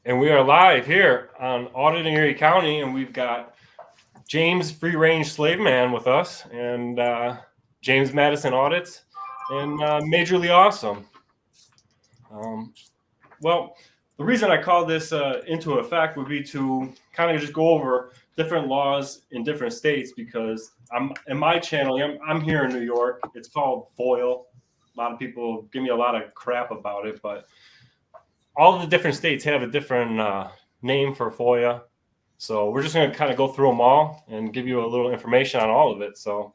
And we are live here on Auditing Erie County, and we've got James Free Range Slave Man with us, and James Madison Audits, and Majorly Awesome. Well, the reason I called this into effect would be to kind of just go over different laws in different states, because I'm in my channel. I'm here in New York. It's called Foia. A lot of people give me a lot of crap about it, but all of the different states have a different name for Foia. So we're just going to kind of go through them all and give you a little information on all of it. So,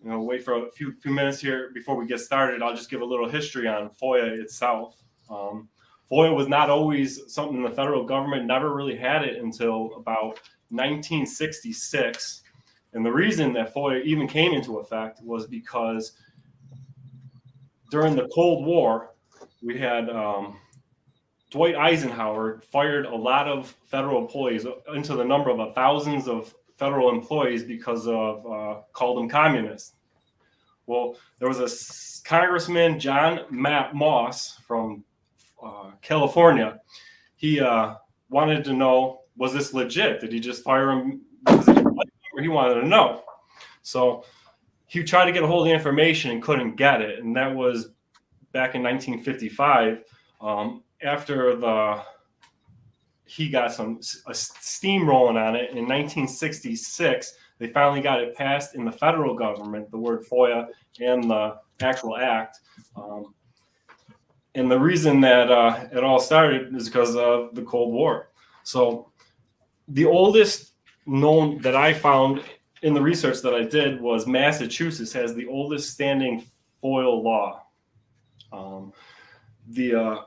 wait for a few minutes here before we get started. I'll just give a little history on Foia itself. Foia was not always something the federal government never really had it until about 1966. And the reason that Foia even came into effect was because during the Cold War, we had Dwight Eisenhower fired a lot of federal employees into the number of thousands of federal employees because of called them communists. Well, there was a Congressman, John Moss from California. He wanted to know, was this legit? Did he just fire him because he didn't like him, or he wanted to know? So he tried to get a hold of the information and couldn't get it. And that was back in 1955. After he got a steam rolling on it in 1966, they finally got it passed in the federal government, the word Foia and the actual act. And the reason that it all started is because of the Cold War. So the oldest known that I found in the research that I did was Massachusetts has the oldest standing FOIL law. The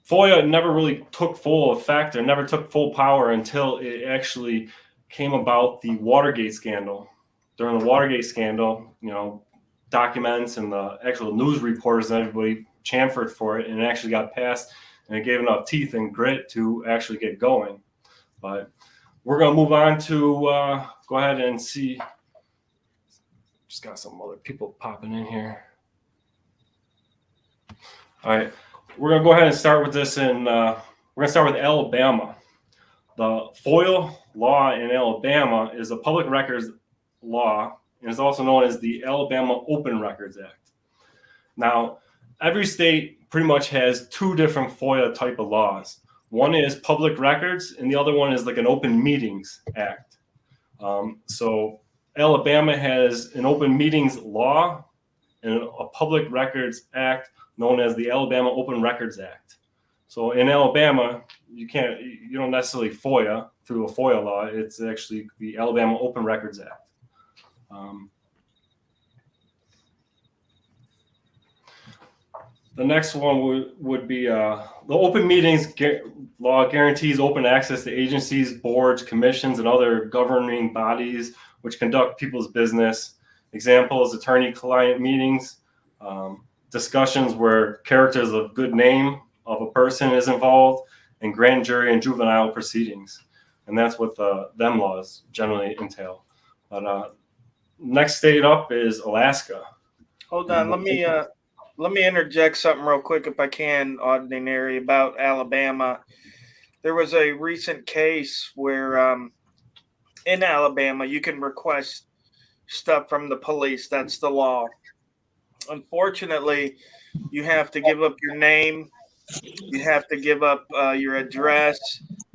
Foia never really took full effect or never took full power until it actually came about the Watergate scandal. During the Watergate scandal, documents and the actual news reporters and everybody chamfered for it, and it actually got passed, and it gave enough teeth and grit to actually get going. But we're going to move on to go ahead and see. Just got some other people popping in here. All right. We're going to go ahead and start with this, and we're going to start with Alabama. The FOIL law in Alabama is a public records law, and is also known as the Alabama Open Records Act. Now, every state pretty much has two different FOIA type of laws. One is public records, and the other one is like an Open Meetings Act. So Alabama has an Open Meetings law and a Public Records Act known as the Alabama Open Records Act. So in Alabama, you don't necessarily FOIA through a FOIA law. It's actually the Alabama Open Records Act. The next one would be the Open Meetings law guarantees open access to agencies, boards, commissions, and other governing bodies which conduct people's business. Examples: attorney-client meetings, discussions where characters of good name of a person is involved, and grand jury and juvenile proceedings. And that's what them laws generally entail. But next state up is Alaska. Hold on, let me interject something real quick if I can, Auditing Area, about Alabama. There was a recent case where in Alabama you can request stuff from the police. That's the law. Unfortunately, you have to give up your name, you have to give up your address,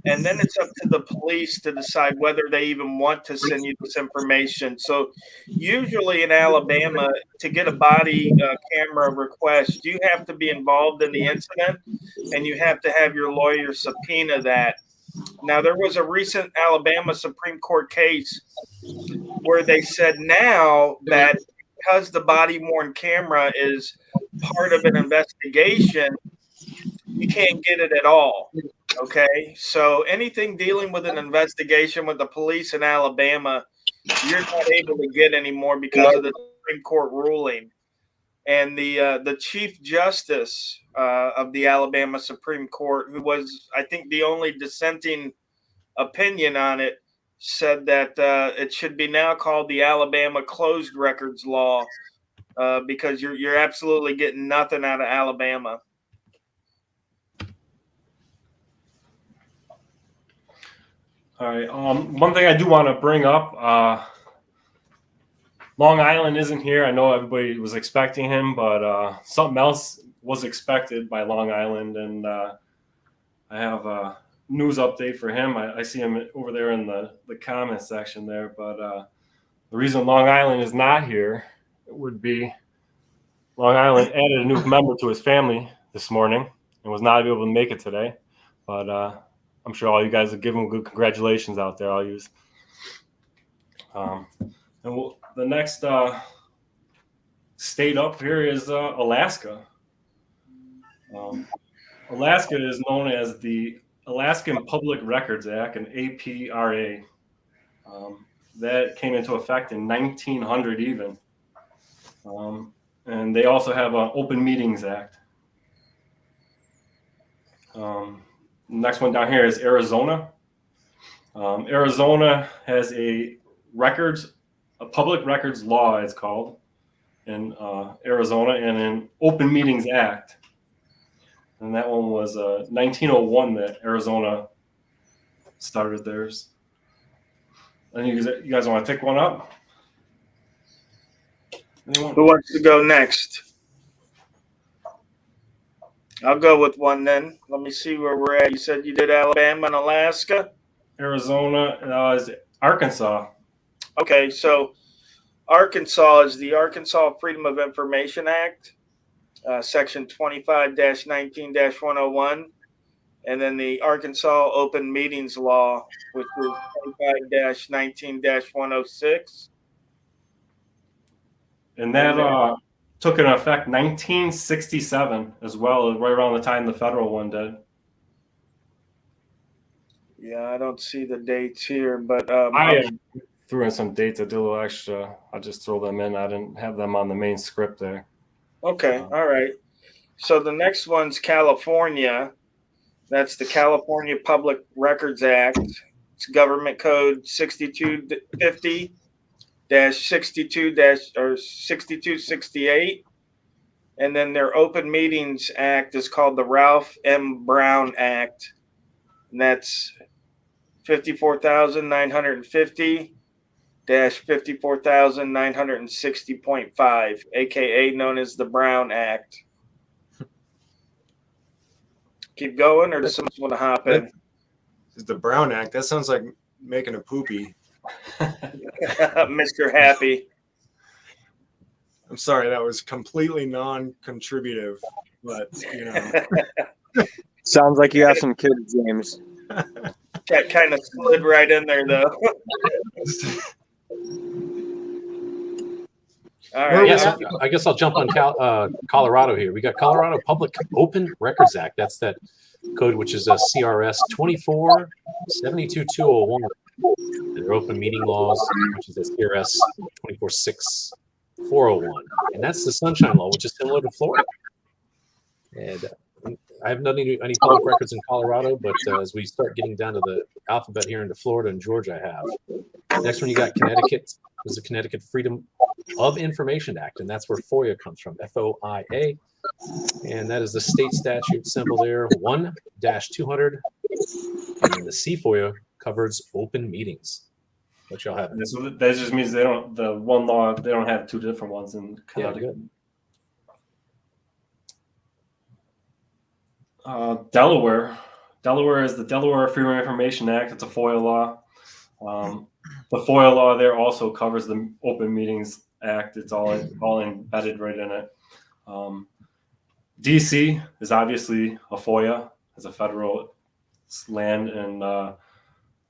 and then it's up to the police to decide whether they even want to send you this information. So usually in Alabama, to get a body camera request, you have to be involved in the incident, and you have to have your lawyer subpoena that. Now, there was a recent Alabama Supreme Court case where they said now that because the body-worn camera is part of an investigation, you can't get it at all. Okay, so anything dealing with an investigation with the police in Alabama, you're not able to get anymore because of the Supreme Court ruling. And the Chief Justice of the Alabama Supreme Court, who was, I think, the only dissenting opinion on it, said that it should be now called the Alabama Closed Records Law because you're absolutely getting nothing out of Alabama. All right. One thing I do want to bring up, Long Island isn't here. I know everybody was expecting him, but something else was expected by Long Island, and I have a news update for him. I see him over there in the comment section there, but the reason Long Island is not here would be Long Island added a new member to his family this morning and was not able to make it today, but I'm sure all you guys will give him good congratulations out there. I'll use. The next state up here is Alaska. Alaska is known as the Alaskan Public Records Act, an APRA. That came into effect in 1900 even. And they also have an Open Meetings Act. Next one down here is Arizona. Arizona has a public records law, it's called, in Arizona, and an Open Meetings Act. And that one was 1901 that Arizona started theirs. And you guys want to pick one up? Anyone? Who wants to go next? I'll go with one then. Let me see where we're at. You said you did Alabama and Alaska? Arizona is Arkansas. Okay, so Arkansas is the Arkansas Freedom of Information Act, Section 25-19-101, and then the Arkansas Open Meetings Law, which is 25-19-106. And that took in effect 1967 as well, right around the time the federal one did. Yeah, I don't see the dates here, but I threw in some dates. I did a little extra. I'll just throw them in. I didn't have them on the main script there. Okay, all right. So the next one's California. That's the California Public Records Act. It's government code 6250-62-6268. And then their Open Meetings Act is called the Ralph M. Brown Act. And that's 54,950-54,960.5, aka known as the Brown Act. Keep going, or does someone want to hop in? The Brown Act. That sounds like making a poopy. Mr. Happy. I'm sorry, that was completely non-contributive, but you know. Sounds like you have some kids, James. That kind of slid right in there, though. All right. Yeah, so I guess I'll jump on Colorado here. We got Colorado Public Open Records Act. That's that code, which is a CRS 24-72201. And their open meeting laws, which is a CRS 24-6401. And that's the Sunshine Law, which is similar to Florida. And I have not any public records in Colorado, but as we start getting down to the alphabet here into Florida and Georgia, I have. Next one, you got Connecticut. This is the Connecticut Freedom of Information Act, and that's where FOIA comes from, FOIA. And that is the state statute symbol there, 1-200. And then the CFOIA covers open meetings. What y'all have? That just means they don't have two different ones in Connecticut. Yeah, good. Delaware is the Delaware Freedom of Information Act. It's a FOIA law. The FOIA law there also covers the Open Meetings Act. It's all embedded right in it. DC is obviously a FOIA, as a federal land, and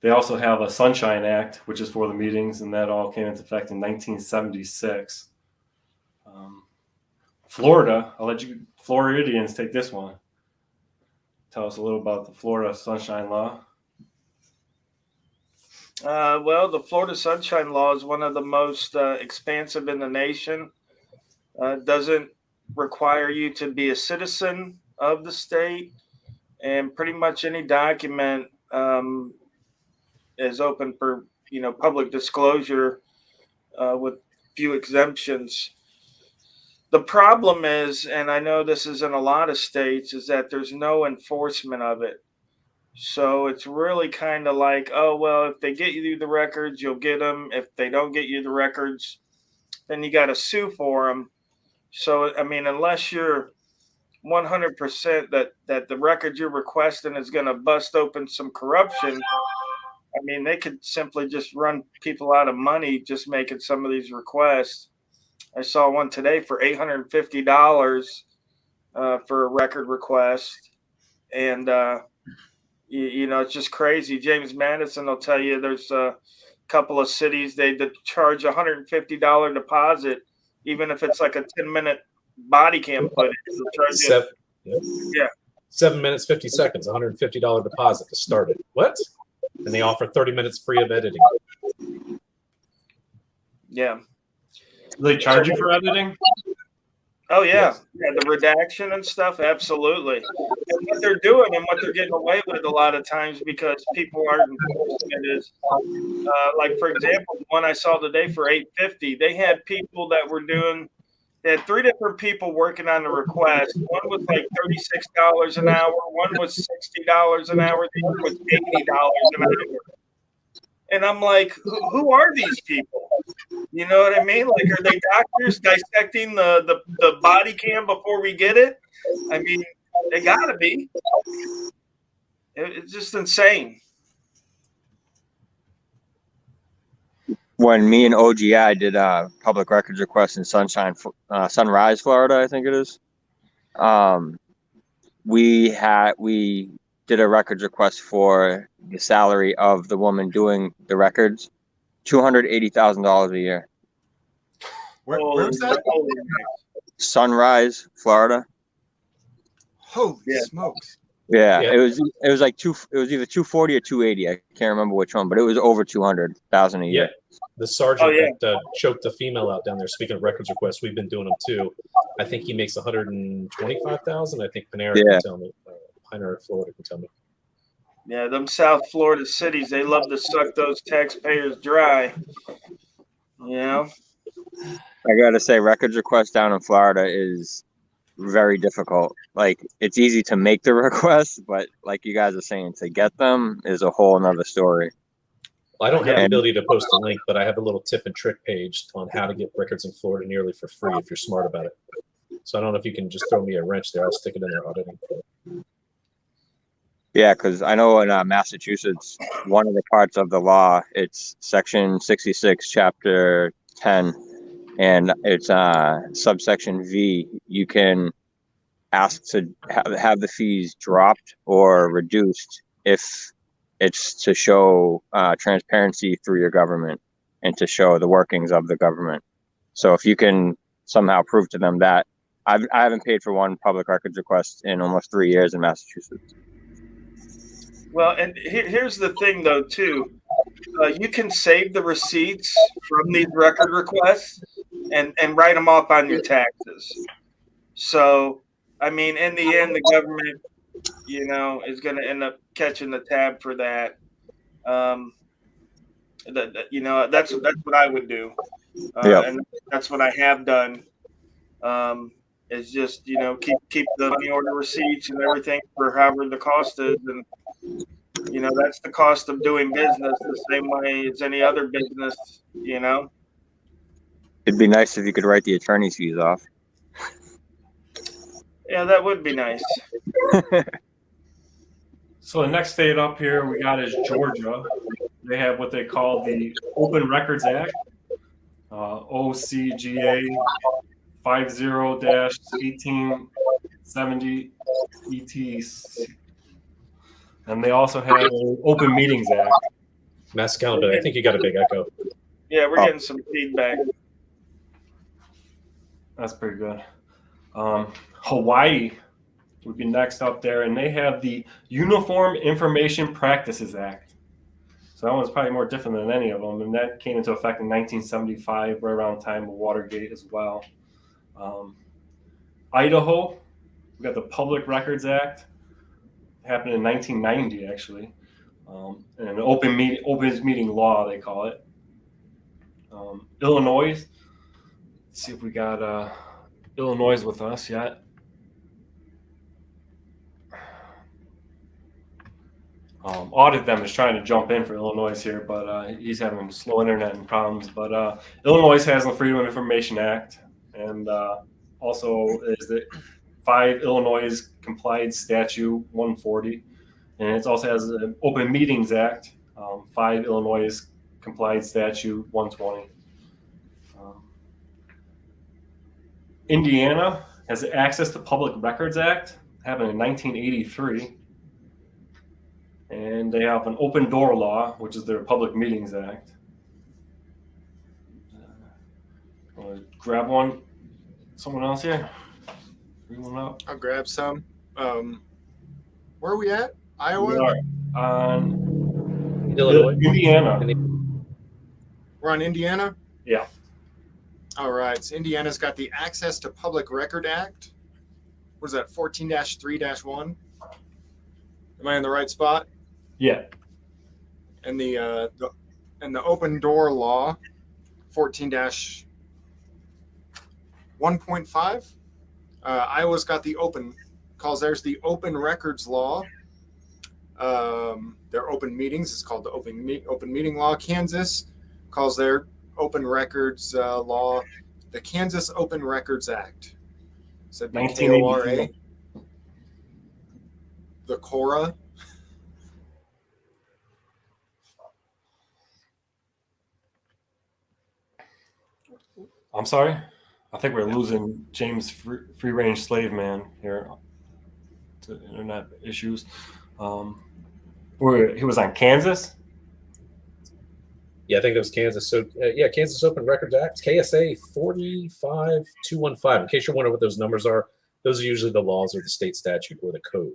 they also have a Sunshine Act, which is for the meetings, and that all came into effect in 1976. Florida, I'll let you Floridians take this one. Tell us a little about the Florida Sunshine Law. Well, the Florida Sunshine Law is one of the most expansive in the nation. Doesn't require you to be a citizen of the state, and pretty much any document is open for public disclosure with few exemptions. The problem is, and I know this is in a lot of states, is that there's no enforcement of it. So it's really kind of like, oh, well, if they get you the records, you'll get them. If they don't get you the records, then you got to sue for them. So, I mean, unless you're 100% that the record you're requesting is going to bust open some corruption, I mean, they could simply just run people out of money just making some of these requests. I saw one today for $850 for a record request. And, you know, it's just crazy. James Madison will tell you there's a couple of cities they charge $150 deposit, even if it's like a 10-minute body cam footage. They'll charge you. Yeah. 7 minutes, 50 seconds, $150 deposit to start it. What? And they offer 30 minutes free of editing. Yeah. Do they charge you for editing? Oh, yeah. Yes. Yeah, the redaction and stuff, absolutely. And what they're doing and what they're getting away with a lot of times because people aren't enforcing it is, like, for example, the one I saw today for $850, they had people that were doing, they had 3 different people working on the request. One was like $36 an hour, one was $60 an hour, the other was $80 an hour. And I'm like, who are these people? You know what I mean? Like, are they doctors dissecting the body cam before we get it? I mean, they gotta be. It's just insane. When me and OGI did a public records request in Sunrise, Florida, I think it is. We did a records request for the salary of the woman doing the records, $280,000 a year. Where's that? Sunrise, Florida. Holy Yeah. smokes! Yeah, Yeah. it was like it was either 240 or 280. I can't remember which one, but it was over 200,000 a Yeah. year. The sergeant Oh, yeah. that choked the female out down there, speaking of records requests, we've been doing them too. I think he makes 125,000. I think Panera Yeah. can tell me. Panera, Florida can tell me. Yeah, them South Florida cities, they love to suck those taxpayers dry. You know? I gotta say, records request down in Florida is very difficult. Like, it's easy to make the request, but like you guys are saying, to get them is a whole another story. Well, I don't have the Yeah. ability to post a link, but I have a little tip and trick page on how to get records in Florida nearly for free if you're smart about it. So I don't know if you can just throw me a wrench there. I'll stick it in there auditing. Yeah, because I know in Massachusetts, one of the parts of the law, it's section 66, chapter 10, and it's subsection V. You can ask to have the fees dropped or reduced if it's to show transparency through your government and to show the workings of the government. So if you can somehow prove to them that, I haven't paid for one public records request in almost 3 years in Massachusetts. Well, and here's the thing, though, too. You can save the receipts from these record requests and write them off on your taxes. So, I mean, in the end, the government, you know, is going to end up catching the tab for that. You know, that's what I would do. Yeah. And that's what I have done. Is just, you know, keep the money order receipts and everything for however the cost is. And, you know, that's the cost of doing business the same way as any other business, you know. It'd be nice if you could write the attorney's fees off. Yeah, that would be nice. So the next state up here we got is Georgia. They have what they call the Open Records Act, OCGA 50-1870 ET. And they also have an Open Meetings Act. Mass accountability. I think you got a big echo. Yeah, we're getting some feedback. That's pretty good. Hawaii would be next up there, and they have the Uniform Information Practices Act. So that one's probably more different than any of them, and that came into effect in 1975, right around the time of Watergate as well. Idaho, we got the Public Records Act. It happened in 1990, actually. And an open meeting law, they call it. Illinois, let's see if we got Illinois with us yet. Audit them is trying to jump in for Illinois here, but he's having slow internet and problems. But Illinois has the Freedom of Information Act, and also is the 5 Illinois complied statute 140, and it also has an Open Meetings Act, 5 Illinois complied statute 120. Indiana has the Access to Public Records Act, happened in 1983. And they have an open door law, which is their Public Meetings Act. Grab one. Someone else here? Bring one up. I'll grab some. Where are we at? Iowa? We are on Illinois. Indiana. We're on Indiana? Yeah. All right. So Indiana's got the Access to Public Record Act. What is that, 14-3-1? Am I in the right spot? Yeah. And the open door law, 14-1.5. Iowa's got the calls theirs the open records law. Their open meetings is called the open meeting law. Kansas calls their open records law the Kansas Open Records Act. So it'd be KORA. The KORA. I'm sorry. I think we're losing James Free Range Slave Man here to internet issues. He was on Kansas. Yeah, I think it was Kansas. So Kansas Open Records Act, KSA 45215. In case you're wondering what those numbers are, those are usually the laws or the state statute or the code.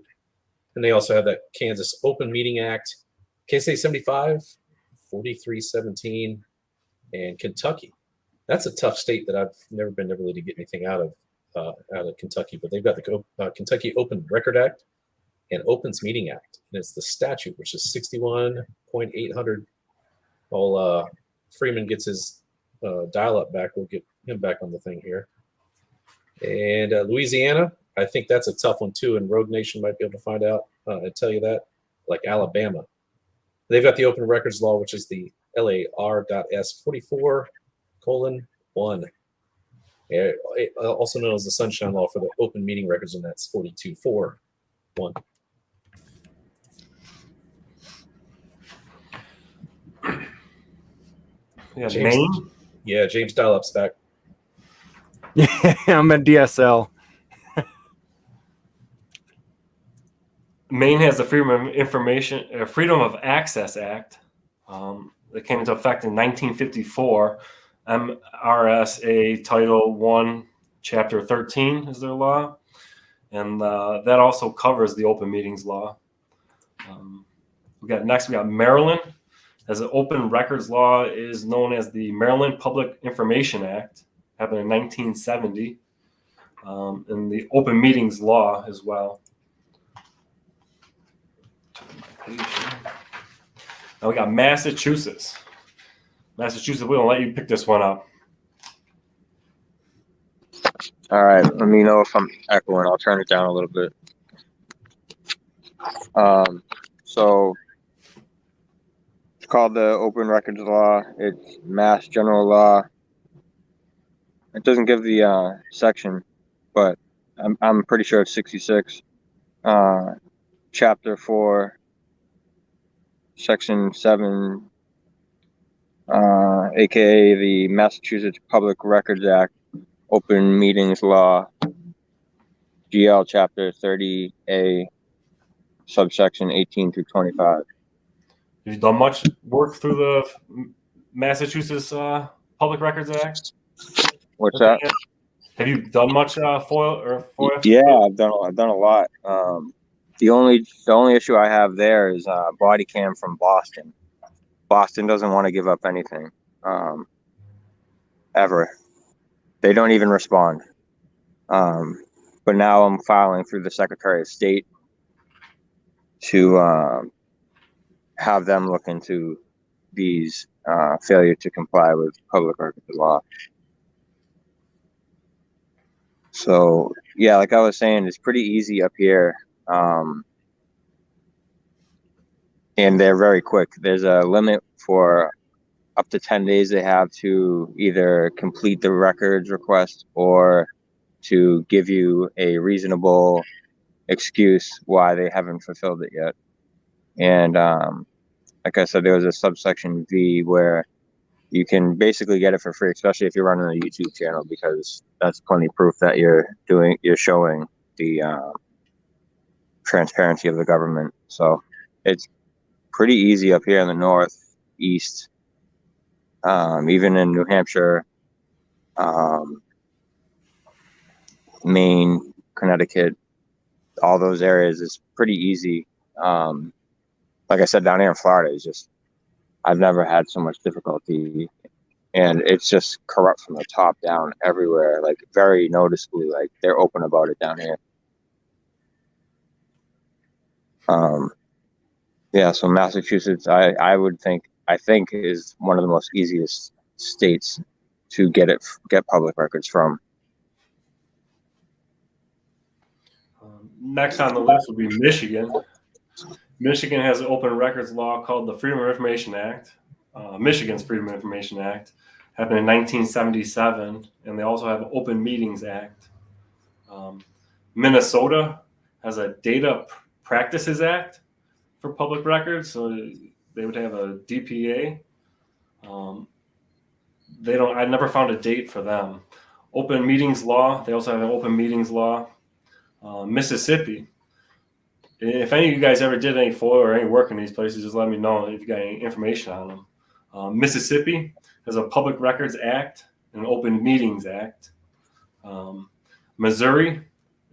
And they also have that Kansas Open Meeting Act, KSA 75 4317, and Kentucky. That's a tough state that I've never been able to get anything out of Kentucky, but they've got the Kentucky Open Record Act and Opens Meeting Act, and it's the statute, which is 61.800. While Freeman gets his dial-up back, we'll get him back on the thing here. And Louisiana, I think that's a tough one too, and Rogue Nation might be able to find out and tell you that, like Alabama. They've got the Open Records Law, which is the LAR.S 44:1. Also known as the Sunshine Law for the open meeting records, and that's 42:4:1. Yeah, James, Maine. Yeah, James Dial-Up's back. Yeah, I'm at DSL. Maine has the Freedom of Access Act that came into effect in 1954. MRSA Title 1, Chapter 13 is their law, and that also covers the open meetings law. We got Maryland. As an open records law is known as the Maryland Public Information Act, happened in 1970, and the open meetings law as well. Now we got Massachusetts. Massachusetts, we don't let you pick this one up. All right, let me know if I'm echoing. I'll turn it down a little bit. So it's called the Open Records Law. It's Mass General Law. It doesn't give the section, but I'm pretty sure it's 66. Chapter 4, Section 7, aka the Massachusetts Public Records Act, Open Meetings Law, GL Chapter 30A, subsection 18 through 25. Have you done much work through the Massachusetts Public Records Act? What's that? Have you done much Foia? Yeah, I've done a lot. The only issue I have there is body cam from Boston. Boston doesn't want to give up anything, ever. They don't even respond. But now I'm filing through the Secretary of State to have them look into these failure to comply with public records law. So yeah, like I was saying, it's pretty easy up here. and they're very quick. There's a limit for up to 10 days they have to either complete the records request or to give you a reasonable excuse why they haven't fulfilled it yet. And like I said, there was a subsection V where you can basically get it for free, especially if you're running a YouTube channel, because that's plenty of proof that you're showing the transparency of the government. So it's pretty easy up here in the northeast, even in New Hampshire, Maine, Connecticut, all those areas is pretty easy. Like I said, down here in Florida is just, I've never had so much difficulty, and it's just corrupt from the top down everywhere, like very noticeably. Like they're open about it down here. Yeah, so Massachusetts, I think is one of the most easiest states to get public records from. Next on the list would be Michigan. Michigan has an open records law called the Freedom of Information Act. Michigan's Freedom of Information Act happened in 1977, and they also have an Open Meetings Act. Minnesota has a Data Practices Act for public records, so they would have a DPA. I never found a date for them. Open Meetings Law, they also have an Open Meetings Law. Mississippi, if any of you guys ever did any Foia or any work in these places, just let me know if you got any information on them. Mississippi has a Public Records Act and an Open Meetings Act. Missouri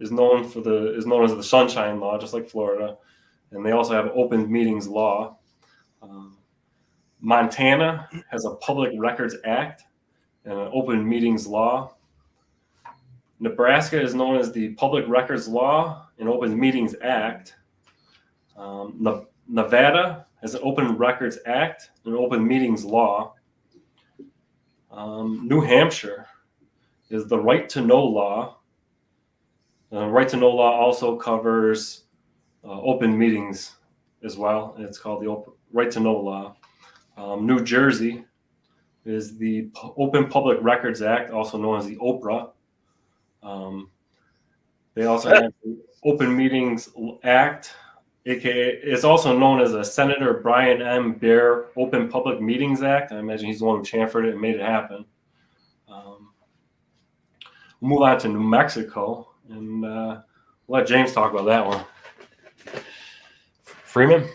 is known as the Sunshine Law, just like Florida, and they also have Open Meetings Law. Montana has a Public Records Act and an Open Meetings Law. Nebraska is known as the Public Records Law and Open Meetings Act. Nevada has an Open Records Act and Open Meetings Law. New Hampshire is the Right to Know Law. Right to Know Law also covers open meetings as well. It's called the Right to Know Law. New Jersey is the Open Public Records Act, also known as the OPRA. They also have the Open Meetings Act, aka it's also known as a Senator Brian M. Bear Open Public Meetings Act. I imagine he's the one who chamfered it and made it happen. We'll move on to New Mexico, and we'll let James talk about that one. Freeman?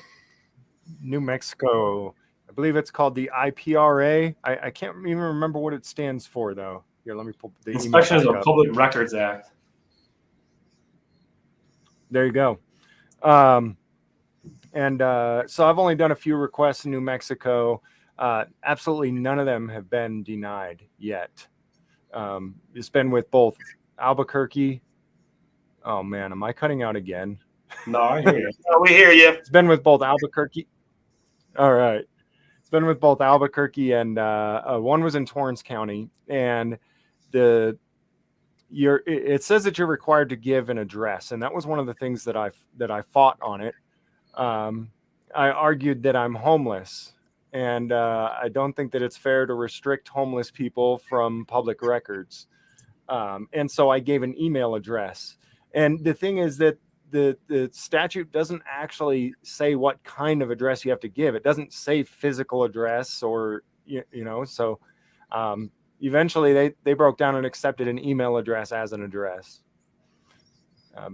New Mexico. I believe it's called the IPRA. I can't even remember what it stands for, though. Here, let me pull the Inspections email of back up. Public Records Act. There you go. So I've only done a few requests in New Mexico. Absolutely none of them have been denied yet. It's been with both Albuquerque. Oh man, am I cutting out again? No, I hear you. No, we hear you. It's been with both Albuquerque. All right. It's been with both Albuquerque and one was in Torrance County. And it says that you're required to give an address. And that was one of the things that I fought on it. I argued that I'm homeless. And I don't think that it's fair to restrict homeless people from public records. And so I gave an email address. And the thing is that the statute doesn't actually say what kind of address you have to give. It doesn't say physical address or, so eventually they broke down and accepted an email address as an address. I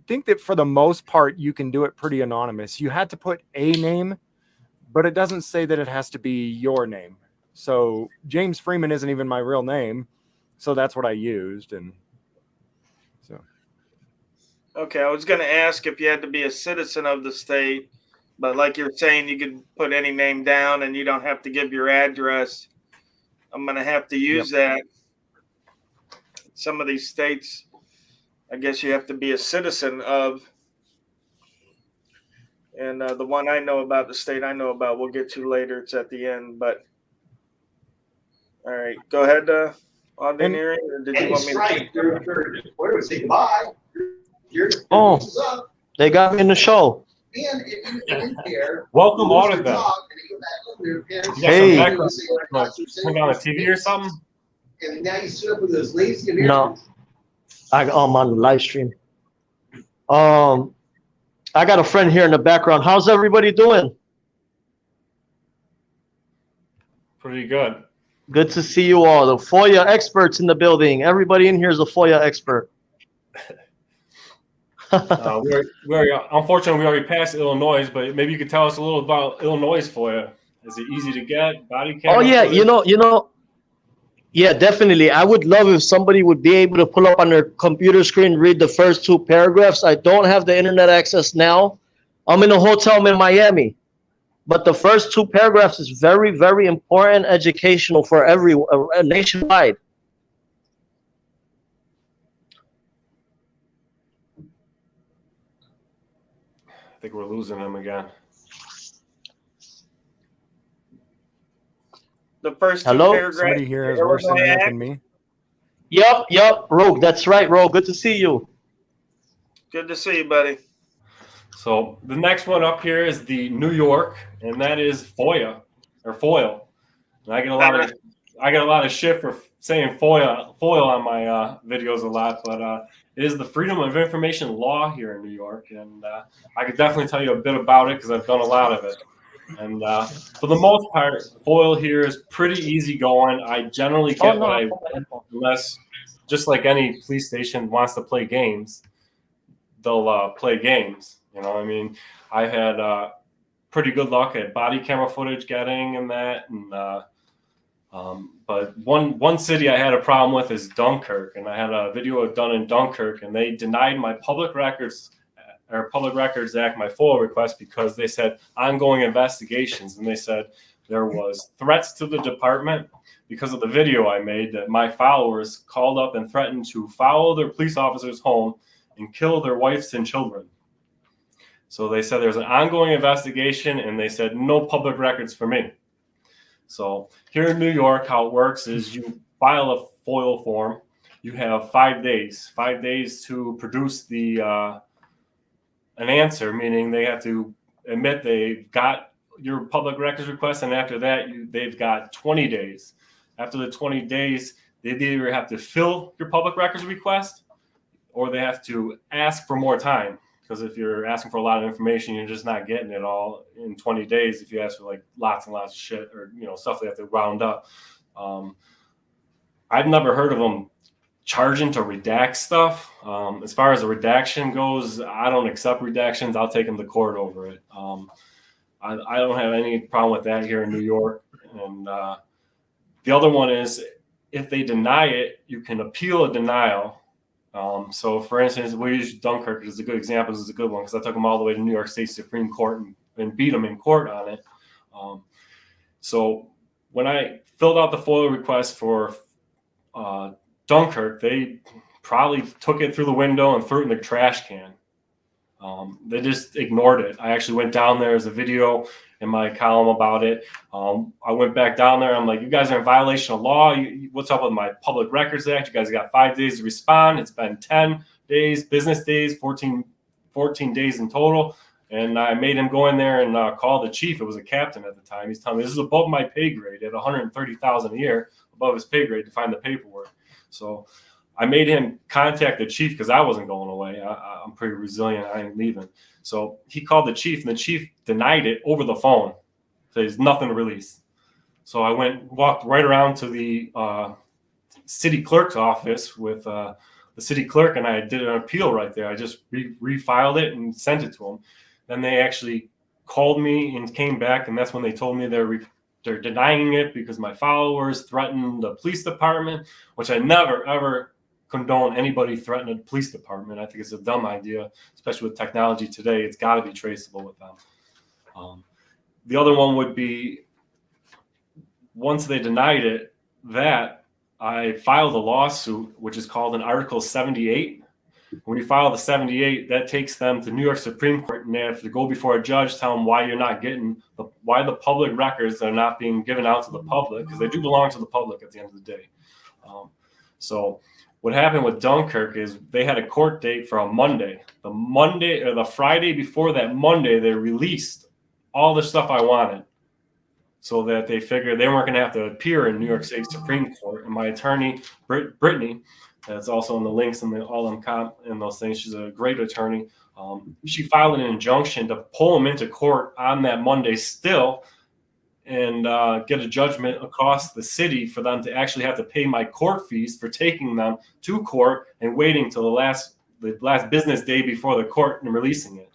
think that for the most part, you can do it pretty anonymous. You had to put a name, but it doesn't say that it has to be your name. So James Freeman isn't even my real name. So that's what I used. And so. Okay, I was going to ask if you had to be a citizen of the state, but like you're saying, you could put any name down and you don't have to give your address. I'm going to have to use that. Some of these states, I guess you have to be a citizen of. And the one I know about, the state I know about, we'll get to later. It's at the end. But all right, go ahead, Auditors. Or did you want me to? Oh, They got me in the show. Welcome, Audit them. You got Hey. some background, like, turn on a TV or something? No, I'm on the live stream. I got a friend here in the background. How's everybody doing? Pretty good. Good to see you all. The Foia experts in the building. Everybody in here is a Foia expert. Unfortunately, we already passed Illinois, but maybe you could tell us a little about Illinois FOIA. Is it easy to get? Body camera? Oh yeah, yeah, definitely. I would love if somebody would be able to pull up on their computer screen, read the first 2 paragraphs. I don't have the internet access now. I'm in a hotel. I'm in Miami. But the first 2 paragraphs is very, very important, educational for everyone, nationwide. I think we're losing him again. The first 2 Hello? paragraphs. Somebody here has worse internet than me. Yep, Rogue. That's right, Rogue. Good to see you. Good to see you, buddy. So the next one up here is the New York, and that is FOIA or FOIL. And I get a lot of shit for saying FOIL on my videos a lot, but it is the Freedom of Information law here in New York, and I could definitely tell you a bit about it because I've done a lot of it. And for the most part, FOIL here is pretty easy going. I generally get what I want, unless, just like any police station wants to play games, they'll play games. You know, I mean, I had pretty good luck at body camera footage getting and that, and but one city I had a problem with is Dunkirk, and I had a video done in Dunkirk, and they denied my Public Records Act, my FOIA request, because they said ongoing investigations, and they said there was threats to the department because of the video I made that my followers called up and threatened to follow their police officers home and kill their wives and children. So they said there's an ongoing investigation, and they said no public records for me. So here in New York, how it works is you file a FOIL form. You have 5 days to produce an answer, meaning they have to admit they've got your public records request, and after that, they've got 20 days. After the 20 days, they either have to fill your public records request, or they have to ask for more time. Because if you're asking for a lot of information, you're just not getting it all in 20 days. If you ask for like lots and lots of shit, or stuff they have to round up. I've never heard of them charging to redact stuff. As far as the redaction goes, I don't accept redactions. I'll take them to court over it. I don't have any problem with that here in New York. And the other one is, if they deny it, you can appeal a denial. So, for instance, we use Dunkirk as a good example. This is a good one because I took them all the way to New York State Supreme Court and beat them in court on it. So when I filled out the FOIA request for Dunkirk, they probably took it through the window and threw it in the trash can. They just ignored it. I actually went down there as a video in my column about it. I went back down there. I'm like, you guys are in violation of law. What's up with my Public Records Act? You guys got 5 days to respond. It's been 10 days, business days, 14 days in total. And I made him go in there and call the chief. It was a captain at the time. He's telling me this is above my pay grade at $130,000 a year, above his pay grade to find the paperwork. So I made him contact the chief because I wasn't going away. I'm pretty resilient. I ain't leaving. So he called the chief, and the chief denied it over the phone. So there's nothing released. So I walked right around to the city clerk's office with the city clerk, and I did an appeal right there. I just refiled it and sent it to them. Then they actually called me and came back, and that's when they told me they're denying it because my followers threatened the police department, which I never, ever condone anybody threatening the police department. I think it's a dumb idea, especially with technology today. It's got to be traceable with them. The other one would be, once they denied it, that I filed a lawsuit, which is called an Article 78. When you file the 78, that takes them to New York Supreme Court, and they have to go before a judge, tell them why you're not getting why the public records are not being given out to the public, because they do belong to the public at the end of the day. So what happened with Dunkirk is they had a court date for a Monday. The Monday or the Friday before that Monday, they released all the stuff I wanted, so that they figured they weren't going to have to appear in New York State Supreme Court. And my attorney, Brittany, that's also in the links and all them and those things. She's a great attorney. She filed an injunction to pull them into court on that Monday still, and get a judgment across the city for them to actually have to pay my court fees for taking them to court and waiting till the last business day before the court and releasing it.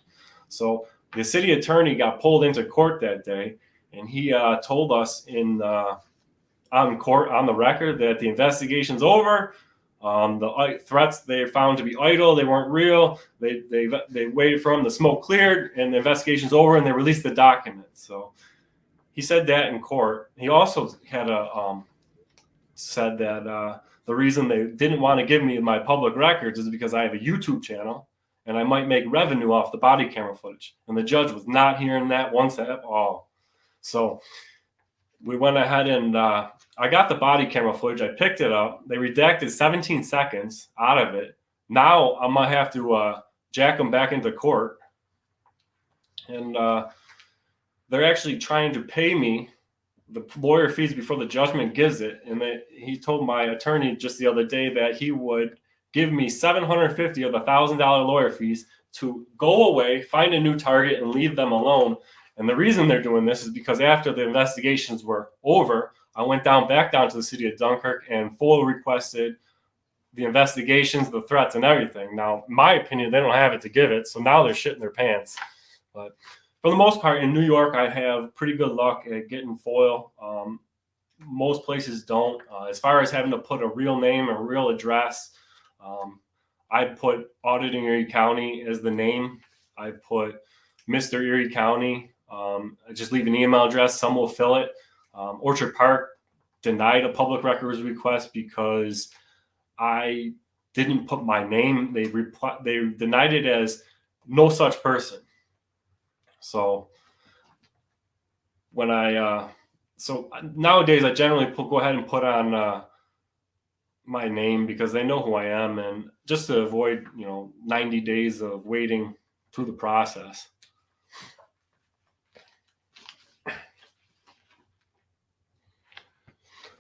So the city attorney got pulled into court that day, and he told us on court on the record that the investigation's over. The threats they found to be idle, they weren't real. They waited for them, the smoke cleared, and the investigation's over, and they released the documents. So he said that in court. He also had said that the reason they didn't want to give me my public records is because I have a YouTube channel and I might make revenue off the body camera footage. And the judge was not hearing that once at all. So we went ahead and I got the body camera footage. I picked it up. They redacted 17 seconds out of it. Now I'm going to have to jack them back into court. And they're actually trying to pay me the lawyer fees before the judgment gives it. And he told my attorney just the other day that he would give me $750 of the $1,000 lawyer fees to go away, find a new target, and leave them alone. And the reason they're doing this is because after the investigations were over, I went back down to the city of Dunkirk and fully requested the investigations, the threats, and everything. Now, in my opinion, they don't have it to give it, so now they're shitting their pants. But for the most part, in New York, I have pretty good luck at getting FOIL. Most places don't. As far as having to put a real name or real address, I put Auditing Erie County as the name. I put Mr. Erie County. I just leave an email address. Some will fill it. Orchard Park denied a public records request because I didn't put my name. They denied it as no such person. So when so nowadays I generally go ahead and put on my name because they know who I am, and just to avoid 90 days of waiting through the process.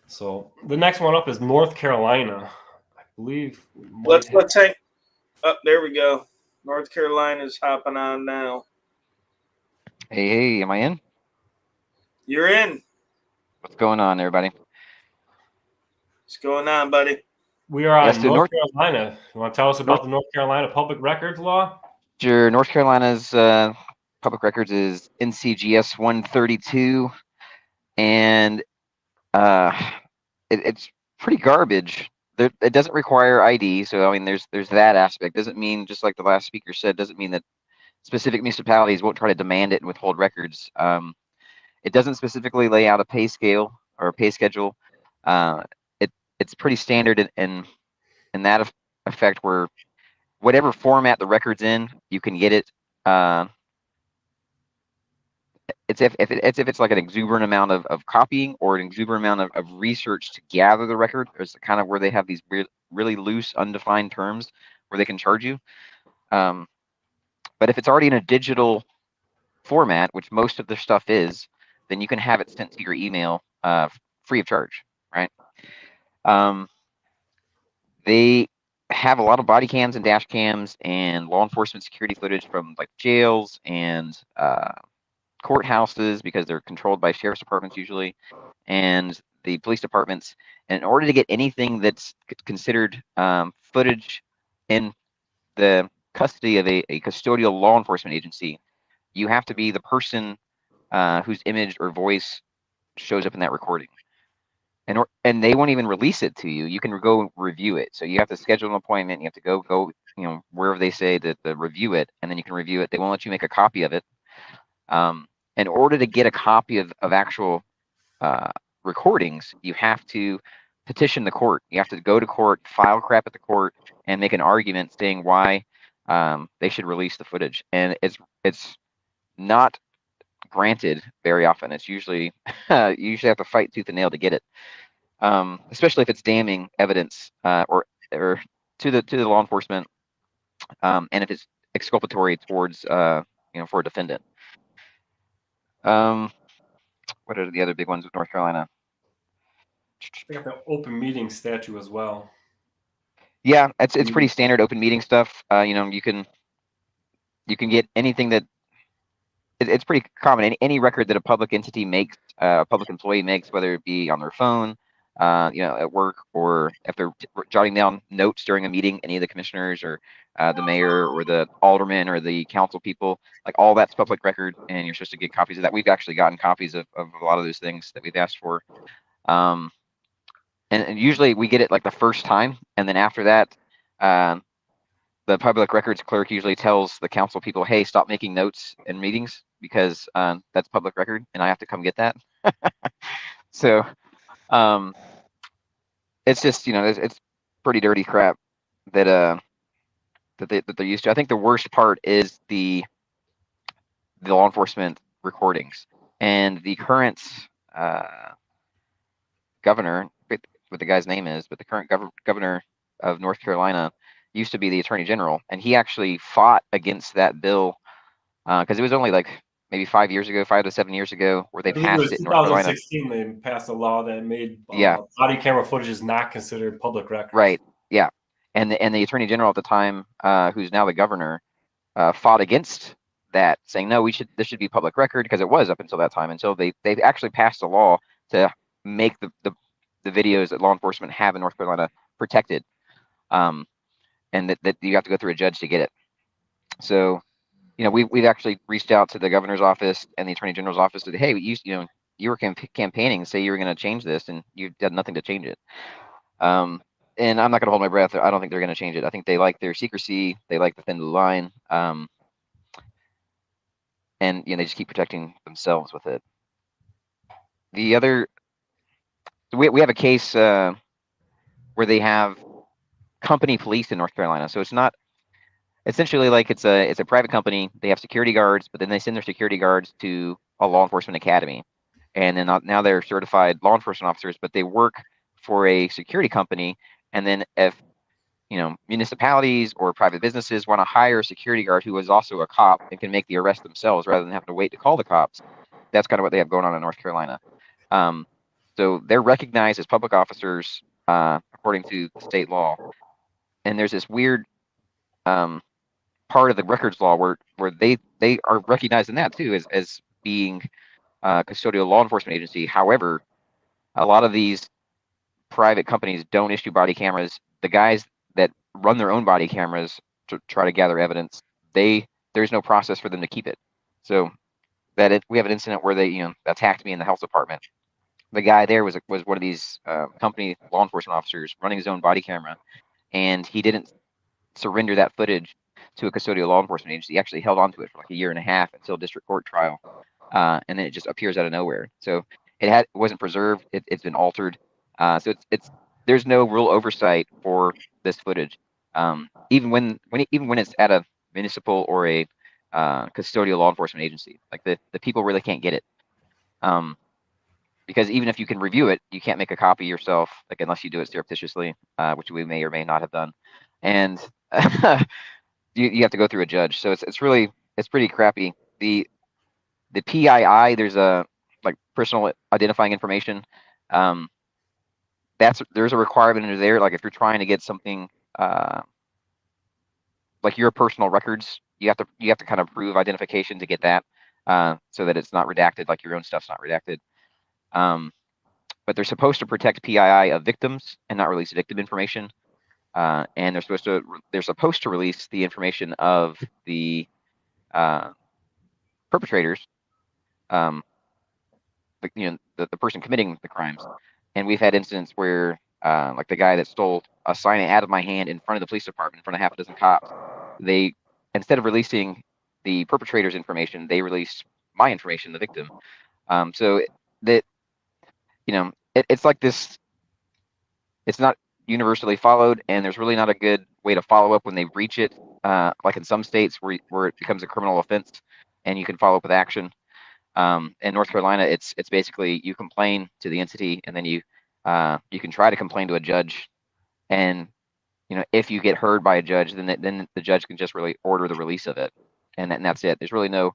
So the next one up is North Carolina, I believe. Let's hang. Oh, there we go. North Carolina's hopping on now. Hey, am I in? You're in. What's going on, everybody? What's going on, buddy? We are on Yes, North Carolina. You want to tell us about the North Carolina public records law? Sure. North Carolina's public records is Ncgs 132, and it's pretty garbage. It doesn't require ID, so I mean, there's that aspect. Doesn't mean, just like the last speaker said, doesn't mean that specific municipalities won't try to demand it and withhold records. It doesn't specifically lay out a pay scale or a pay schedule. It's pretty standard in that effect, where whatever format the record's in, you can get it. It's if it's like an exuberant amount of copying or an exuberant amount of research to gather the record. It's kind of where they have these really loose, undefined terms where they can charge you. But if it's already in a digital format, which most of the stuff is, then you can have it sent to your email free of charge, right? They have a lot of body cams and dash cams and law enforcement security footage from like jails and courthouses, because they're controlled by sheriff's departments usually, and the police departments. And in order to get anything that's considered footage in the custody of a custodial law enforcement agency, you have to be the person whose image or voice shows up in that recording. And they won't even release it to you. You can go review it. So you have to schedule an appointment. You have to go wherever they say to review it, and then you can review it. They won't let you make a copy of it. In order to get a copy of actual recordings, you have to petition the court. You have to go to court, file crap at the court, and make an argument saying why they should release the footage. And it's not granted very often. It's usually you usually have to fight tooth and nail to get it, especially if it's damning evidence or or to the law enforcement, and if it's exculpatory towards for a defendant. What are the other big ones with North Carolina? They got the open meeting statute as well. Yeah, it's pretty standard open meeting stuff. You can get anything that it's pretty common. Any record that a public entity makes, a public employee makes, whether it be on their phone, at work, or if they're jotting down notes during a meeting, any of the commissioners or the mayor or the alderman or the council people, like all that's public record, and you're supposed to get copies of that. We've actually gotten copies of a lot of those things that we've asked for. And usually we get it like the first time, and then after that, the public records clerk usually tells the council people, "Hey, stop making notes in meetings because that's public record, and I have to come get that." So it's just it's pretty dirty crap that they're used to. I think the worst part is the law enforcement recordings, and the current governor, what the guy's name is, but the current governor of North Carolina used to be the attorney general, and he actually fought against that bill because it was only like maybe 5 to 7 years ago where they passed it in North Carolina. 2016, they passed a law that made body camera footage is not considered public record. Right. Yeah. And the attorney general at the time, who's now the governor, fought against that, saying no, this should be public record, because it was up until that time, until they actually passed a law to make the videos that law enforcement have in North Carolina protected, and that you have to go through a judge to get it. So, we've actually reached out to the governor's office and the attorney general's office and said, hey, you were campaigning, say you were going to change this, and you've done nothing to change it. And I'm not going to hold my breath. I don't think they're going to change it. I think they like their secrecy. They like the thin blue line. And they just keep protecting themselves with it. The other, we have a case where they have company police in North Carolina. So it's not essentially like it's a private company. They have security guards, but then they send their security guards to a law enforcement academy, and then now they're certified law enforcement officers, but they work for a security company. And then if municipalities or private businesses want to hire a security guard who is also a cop and can make the arrest themselves rather than having to wait to call the cops, that's kind of what they have going on in North Carolina. So they're recognized as public officers according to state law. And there's this weird part of the records law where they are recognized in that too as being custodial law enforcement agency. However, a lot of these private companies don't issue body cameras. The guys that run their own body cameras to try to gather evidence, there's no process for them to keep it. So we have an incident where they attacked me in the health department. The guy there was one of these company law enforcement officers running his own body camera, and he didn't surrender that footage to a custodial law enforcement agency. He actually held on to it for like a year and a half until district court trial, and then it just appears out of nowhere. So it wasn't preserved. It's been altered. So there's no real oversight for this footage, even when it's at a municipal or a custodial law enforcement agency. Like the people really can't get it, because even if you can review it, you can't make a copy yourself, like unless you do it surreptitiously, which we may or may not have done, and you have to go through a judge. So it's pretty crappy. The PII, there's a like personal identifying information. There's a requirement under there. Like if you're trying to get something like your personal records, you have to kind of prove identification to get that, so that it's not redacted, like your own stuff's not redacted. But they're supposed to protect PII of victims and not release victim information. And they're supposed to release the information of the perpetrators, the person committing the crimes. And we've had incidents where, like the guy that stole a sign out of my hand in front of the police department, in front of half a dozen cops, they, instead of releasing the perpetrator's information, they released my information, the victim. So that, it's like this, it's not universally followed, and there's really not a good way to follow up when they breach it. Like in some states where it becomes a criminal offense and you can follow up with action. In North Carolina, it's basically you complain to the entity, and then you can try to complain to a judge, and if you get heard by a judge, then the judge can just really order the release of it, and that's it. There's really no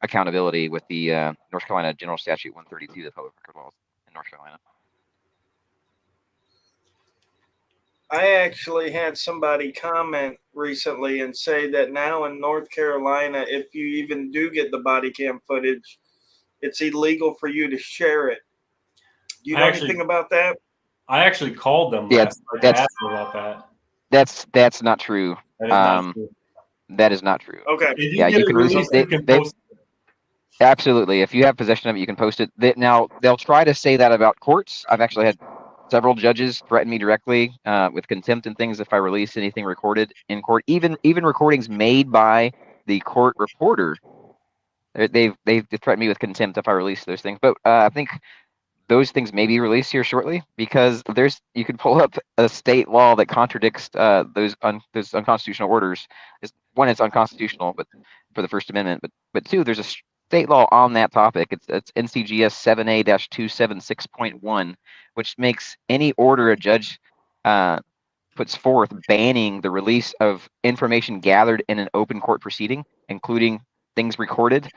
accountability with the North Carolina General Statute 132, the public record laws in North Carolina. I actually had somebody comment recently and say that now in North Carolina, if you even do get the body cam footage, it's illegal for you to share it. Do you know anything about that? I actually called them last night to ask them about that. That's not true. That is not true. That is not true. Okay. Yeah, you can release it. You can post it. Absolutely. If you have possession of it, you can post it. Now, they'll try to say that about courts. I've actually had several judges threaten me directly with contempt and things if I release anything recorded in court, even recordings made by the court reporter. They've threatened me with contempt if I release those things. But I think those things may be released here shortly, because you can pull up a state law that contradicts those unconstitutional orders. One, it's unconstitutional, but for the First Amendment. But two, there's a state law on that topic. It's Ncgs 7A-276.1, which makes any order a judge puts forth banning the release of information gathered in an open court proceeding, including things recorded,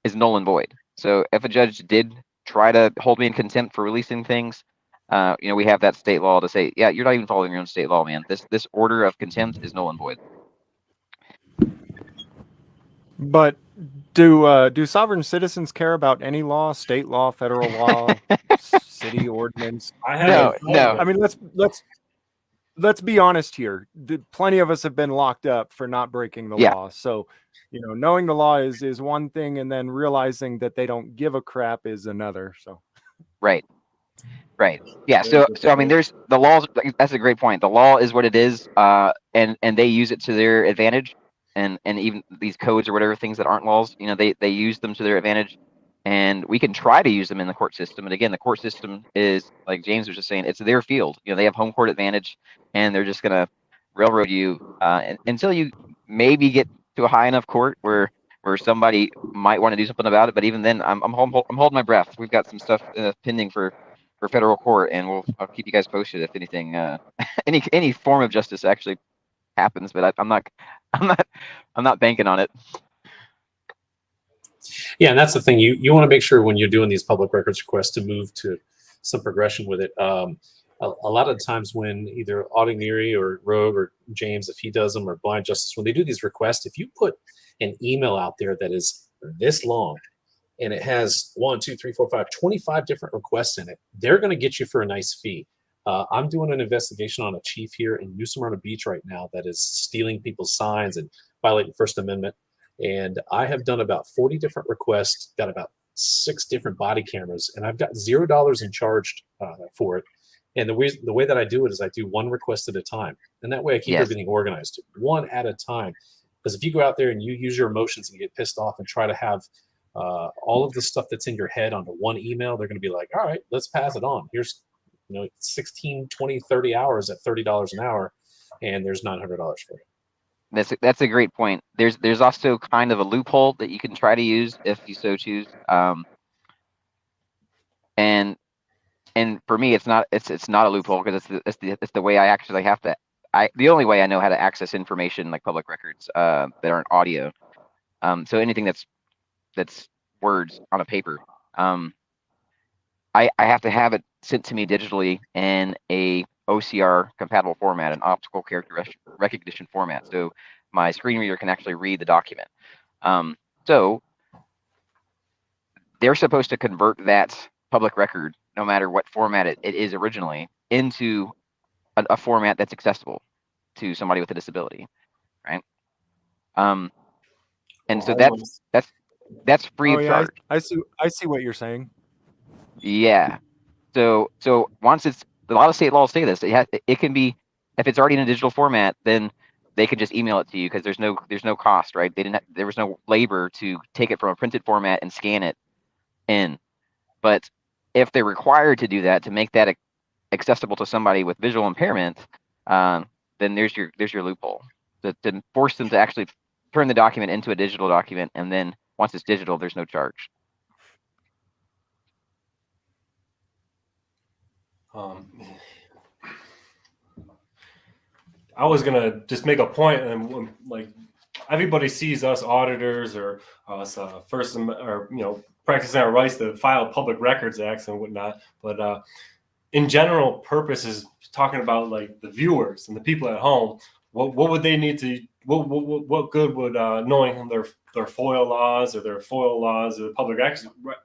is null and void. So if a judge did try to hold me in contempt for releasing things, we have that state law to say, yeah, you're not even following your own state law, man. This order of contempt is null and void. But do sovereign citizens care about any law, state law, federal law, city ordinance? No. I mean, let's be honest here. Plenty of us have been locked up for not breaking the law. So, knowing the law is one thing, and then realizing that they don't give a crap is another. So, right. Yeah. So I mean, there's the laws. That's a great point. The law is what it is, and they use it to their advantage. And even these codes or whatever things that aren't laws, they use them to their advantage, and we can try to use them in the court system. And again, the court system is, like James was just saying, it's their field. They have home court advantage, and they're just gonna railroad you until you maybe get to a high enough court where somebody might want to do something about it. But even then, I'm holding my breath. We've got some stuff pending for federal court, and I'll keep you guys posted if anything, any form of justice actually happens. But I'm not banking on it. Yeah, and that's the thing. You want to make sure when you're doing these public records requests to move to some progression with it. A lot of times when either Auditors or Rogue or James, if he does them, or Blind Justice, when they do these requests, if you put an email out there that is this long and it has 25 different requests in it, they're going to get you for a nice fee. I'm doing an investigation on a chief here in New Smyrna Beach right now that is stealing people's signs and violating First Amendment. And I have done about 40 different requests, got about 6 different body cameras, and I've got $0 in charged for it. And the way that I do it is I do one request at a time. And that way I keep everything organized, one at a time. Because if you go out there and you use your emotions and get pissed off and try to have all of the stuff that's in your head onto one email, they're going to be like, all right, let's pass it on. Here's 16, 20, 30 hours at $30 an hour, and there's $900 for it. That's a great point. There's also kind of a loophole that you can try to use if you so choose. And for me, it's not a loophole, because it's the way I actually have to. The only way I know how to access information like public records that aren't audio. So anything that's words on a paper. I have to have it sent to me digitally in a OCR compatible format, an optical character recognition format, so my screen reader can actually read the document. So they're supposed to convert that public record, no matter what format it is originally, into a format that's accessible to somebody with a disability, right? And so that's free of charge. I see what you're saying. Yeah. So once it's, a lot of state laws say this, it can be, if it's already in a digital format, then they could just email it to you, because there's no cost, right? There was no labor to take it from a printed format and scan it in. But if they're required to do that, to make that accessible to somebody with visual impairment, then there's your loophole, to force them to actually turn the document into a digital document, and then once it's digital, there's no charge. I was gonna just make a point, and like everybody sees us auditors or us practicing our rights to file public records acts and whatnot. But in general purpose is talking about like the viewers and the people at home. What would they need to? What good would knowing their FOIA laws or their FOIA laws or the public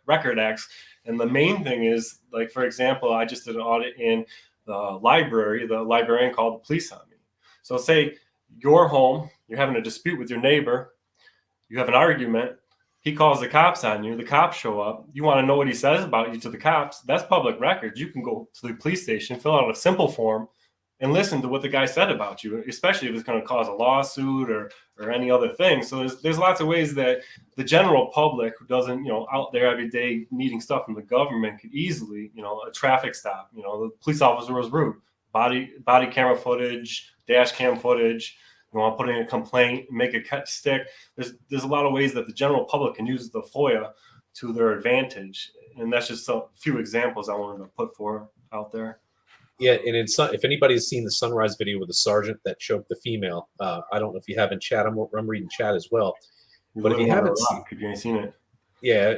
record acts? And the main thing is, like, for example, I just did an audit in the library. The librarian called the police on me. So say you're home, you're having a dispute with your neighbor, you have an argument, he calls the cops on you, the cops show up, you want to know what he says about you to the cops, that's public record. You can go to the police station, fill out a simple form, and listen to what the guy said about you, especially if it's going to cause a lawsuit or any other thing. So there's lots of ways that the general public who doesn't, out there every day needing stuff from the government could easily, a traffic stop, the police officer was rude, body camera footage, dash cam footage, you want to put in a complaint, make a cut stick. There's a lot of ways that the general public can use the FOIA to their advantage. And that's just a few examples I wanted to put out there. Yeah, and if anybody's seen the Sunrise video with the sergeant that choked the female, I don't know if you have in chat. I'm reading chat as well. But if you haven't seen it, yeah,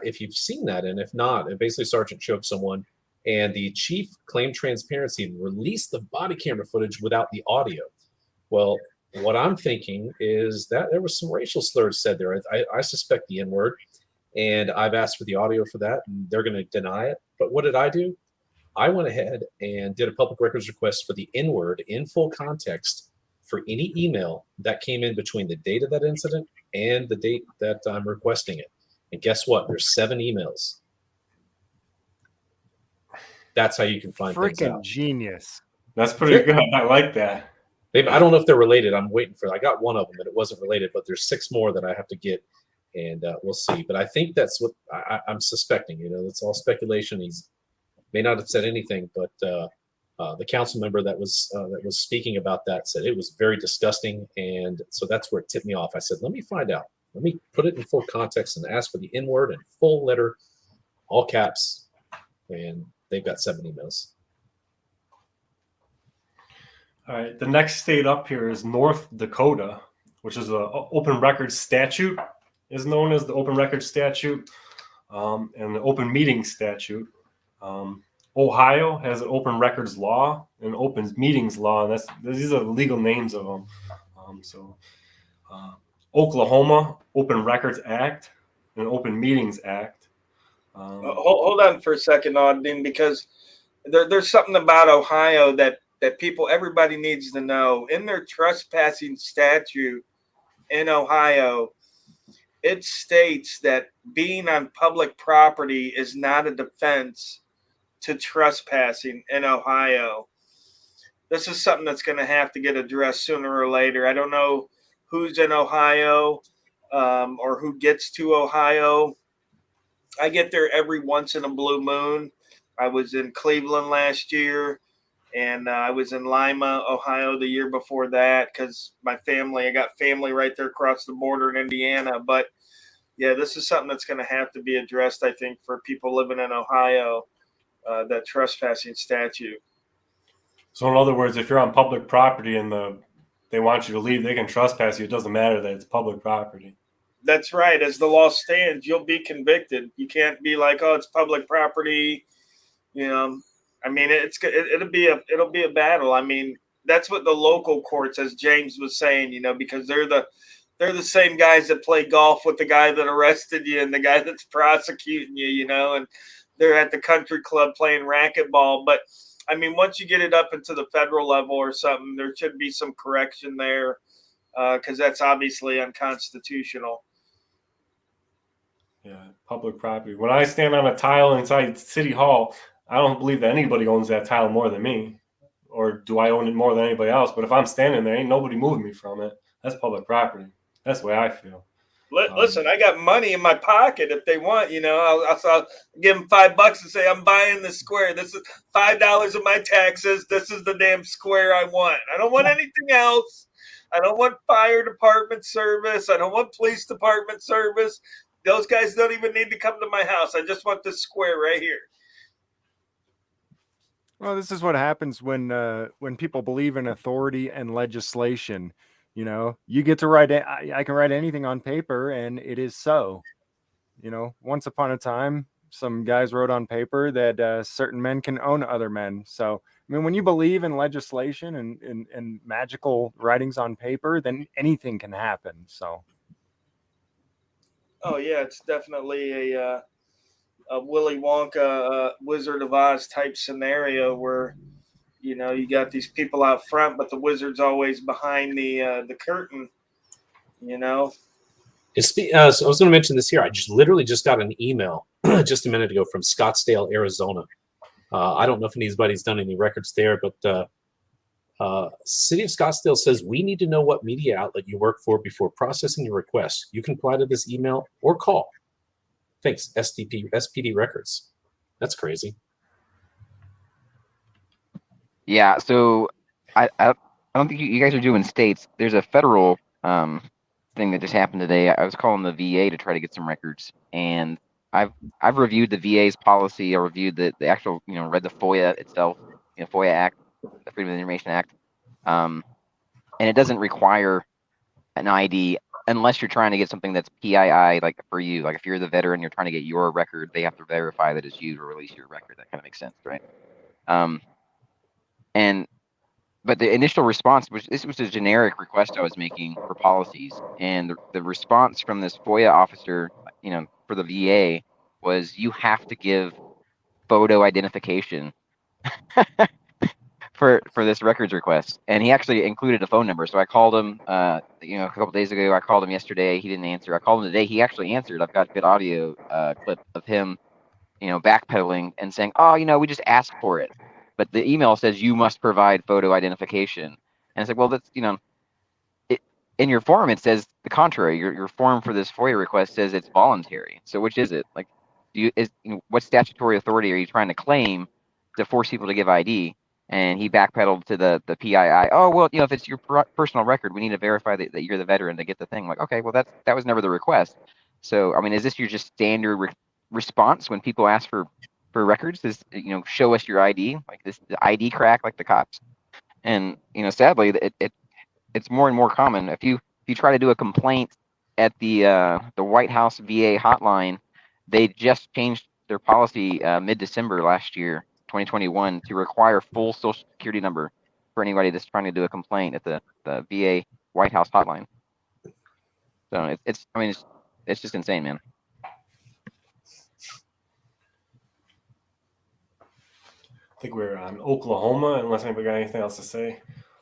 if you've seen that, and if not, and basically sergeant choked someone, and the chief claimed transparency and released the body camera footage without the audio. Well, what I'm thinking is that there was some racial slurs said there. I suspect the N-word, and I've asked for the audio for that, and they're going to deny it. But what did I do? I went ahead and did a public records request for the N-word in full context for any email that came in between the date of that incident and the date that I'm requesting it. And guess what? There's 7 emails. That's how you can find things out. Freaking genius. That's pretty good. I like that. I don't know if they're related. I'm waiting for. I got one of them, and it wasn't related, but there's 6 more that I have to get, and we'll see. But I think that's what I'm suspecting. It's all speculation. He's may not have said anything, but the council member that was speaking about that said it was very disgusting, and so that's where it tipped me off. I said, let me find out. Let me put it in full context and ask for the N-word in full letter, all caps, and they've got 7 emails. All right, the next state up here is North Dakota, which is an open records statute, is known as the open records statute, and the open meeting statute. Ohio has an open records law and open meetings law, and these are the legal names of them. Oklahoma Open Records Act and Open Meetings Act. Hold on for a second, Audin, because there's something about Ohio that everybody needs to know. In their trespassing statute in Ohio, it states that being on public property is not a defense to trespassing in Ohio. This is something that's going to have to get addressed sooner or later. I don't know who's in Ohio or who gets to Ohio. I get there every once in a blue moon. I was in Cleveland last year, and I was in Lima, Ohio the year before that because I got family right there across the border in Indiana. But yeah, this is something that's going to have to be addressed, I think, for people living in Ohio, that trespassing statute. So in other words, if you're on public property and they want you to leave, they can trespass you. It doesn't matter that it's public property. That's right. As the law stands, you'll be convicted. You can't be like, oh, it's public property. I mean, it'll be a battle. I mean, that's what the local courts, as James was saying, because they're the same guys that play golf with the guy that arrested you and the guy that's prosecuting you, and they're at the country club playing racquetball. But I mean, once you get it up into the federal level or something, there should be some correction there because that's obviously unconstitutional. Yeah, public property. When I stand on a tile inside City Hall, I don't believe that anybody owns that tile more than me, or do I own it more than anybody else? But if I'm standing there, ain't nobody moving me from it. That's public property. That's the way I feel. Listen, I got money in my pocket if they want, I'll give them $5 and say, I'm buying this square. This is $5 of my taxes. This is the damn square I want. I don't want anything else. I don't want fire department service. I don't want police department service. Those guys don't even need to come to my house. I just want this square right here. Well, this is what happens when people believe in authority and legislation. You know, you get to write. I can write anything on paper, and it is so. You know, once upon a time, some guys wrote on paper that certain men can own other men. So, I mean, when you believe in legislation and magical writings on paper, then anything can happen. So, Oh yeah, it's definitely a Willy Wonka, Wizard of Oz type scenario where you got these people out front, but the wizard's always behind the curtain. You know. So I was going to mention this here. I literally just got an email just a minute ago from Scottsdale, Arizona. I don't know if anybody's done any records there, but City of Scottsdale says we need to know what media outlet you work for before processing your request. You can reply to this email or call. Thanks, SPD Records. That's crazy. Yeah, so I don't think you guys are doing states. There's a federal thing that just happened today. I was calling the VA to try to get some records, and I've reviewed the VA's policy. I reviewed the actual, read the FOIA itself, FOIA Act, the Freedom of Information Act, and it doesn't require an ID unless you're trying to get something that's PII, like for you. Like if you're the veteran, you're trying to get your record, they have to verify that it's you to release your record. That kind of makes sense, right? But the initial response was, this was a generic request I was making for policies, and the response from this FOIA officer, for the VA was, you have to give photo identification for this records request, and he actually included a phone number. So I called him, a couple days ago. I called him yesterday. He didn't answer. I called him today. He actually answered. I've got good audio clip of him, backpedaling and saying, "Oh, we just asked for it." But the email says you must provide photo identification, and it's like, well, that's in your form it says the contrary. Your form for this FOIA request says it's voluntary. So which is it? Like, what statutory authority are you trying to claim to force people to give ID? And he backpedaled to the PII. Oh, well, if it's your personal record, we need to verify that you're the veteran to get the thing. Like, okay, well, that was never the request. So, I mean, is this your just standard response when people ask for records? Is, show us your ID, like this, the ID crack, like the cops? And sadly, it's more and more common. If you try to do a complaint at the White House VA hotline, they just changed their policy mid-December last year, 2021, to require full social security number for anybody that's trying to do a complaint at the VA White House hotline. So it's just insane, man. I think we're on Oklahoma, unless anybody got anything else to say.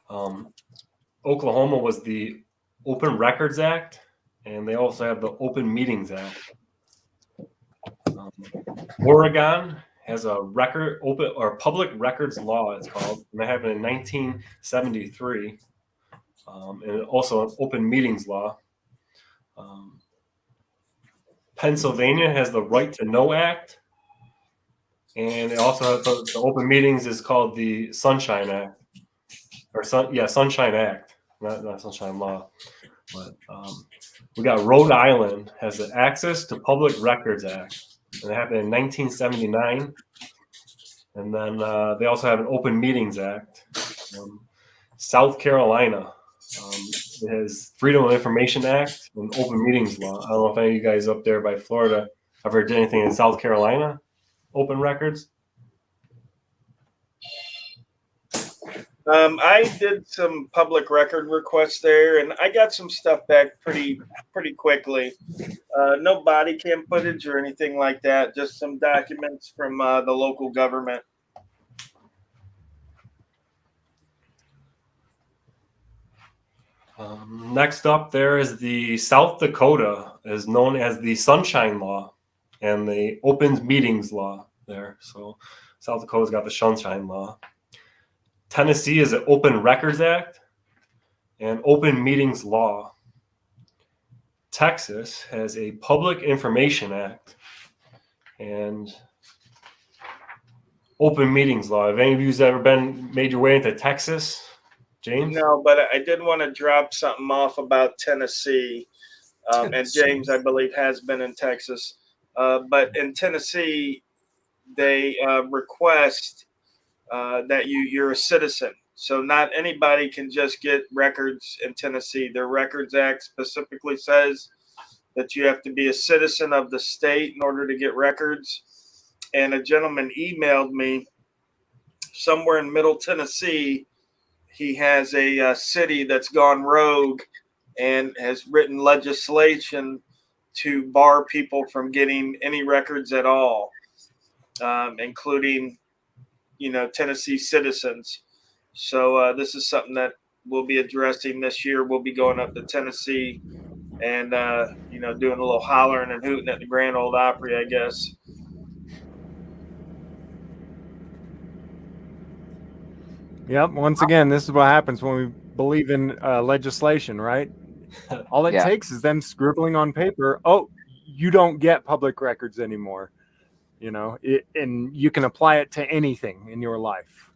Oklahoma was the Open Records Act, and they also have the Open Meetings Act. Oregon has a public records law, it's called, and that happened in 1973, and also an open meetings law. Pennsylvania has the Right to Know Act, and it also has the open meetings is called the Sunshine Act, Sunshine Act, not Sunshine Law. But we got Rhode Island has the Access to Public Records Act, and it happened in 1979. And then they also have an Open Meetings Act. South Carolina has Freedom of Information Act and Open Meetings Law. I don't know if any of you guys up there by Florida ever did anything in South Carolina, open records. I did some public record requests there, and I got some stuff back pretty quickly. No body cam footage or anything like that, just some documents from the local government. Next up, there is the South Dakota, is known as the Sunshine Law and the Open Meetings Law there. So South Dakota's got the Sunshine Law. Tennessee is an Open Records Act and Open Meetings Law. Texas has a Public Information Act and Open Meetings Law. Have any of you ever made your way into Texas, James? No, but I did want to drop something off about Tennessee. And James, I believe, has been in Texas. But in Tennessee, they request that you're a citizen. So not anybody can just get records in Tennessee. Their Records Act specifically says that you have to be a citizen of the state in order to get records. And a gentleman emailed me somewhere in Middle Tennessee. He has a city that's gone rogue and has written legislation to bar people from getting any records at all, including, Tennessee citizens. So this is something that we'll be addressing this year. We'll be going up to Tennessee and, doing a little hollering and hooting at the Grand Ole Opry, I guess. Yep. Once again, this is what happens when we believe in legislation, right? All it Yeah. takes is them scribbling on paper. Oh, you don't get public records anymore. And you can apply it to anything in your life.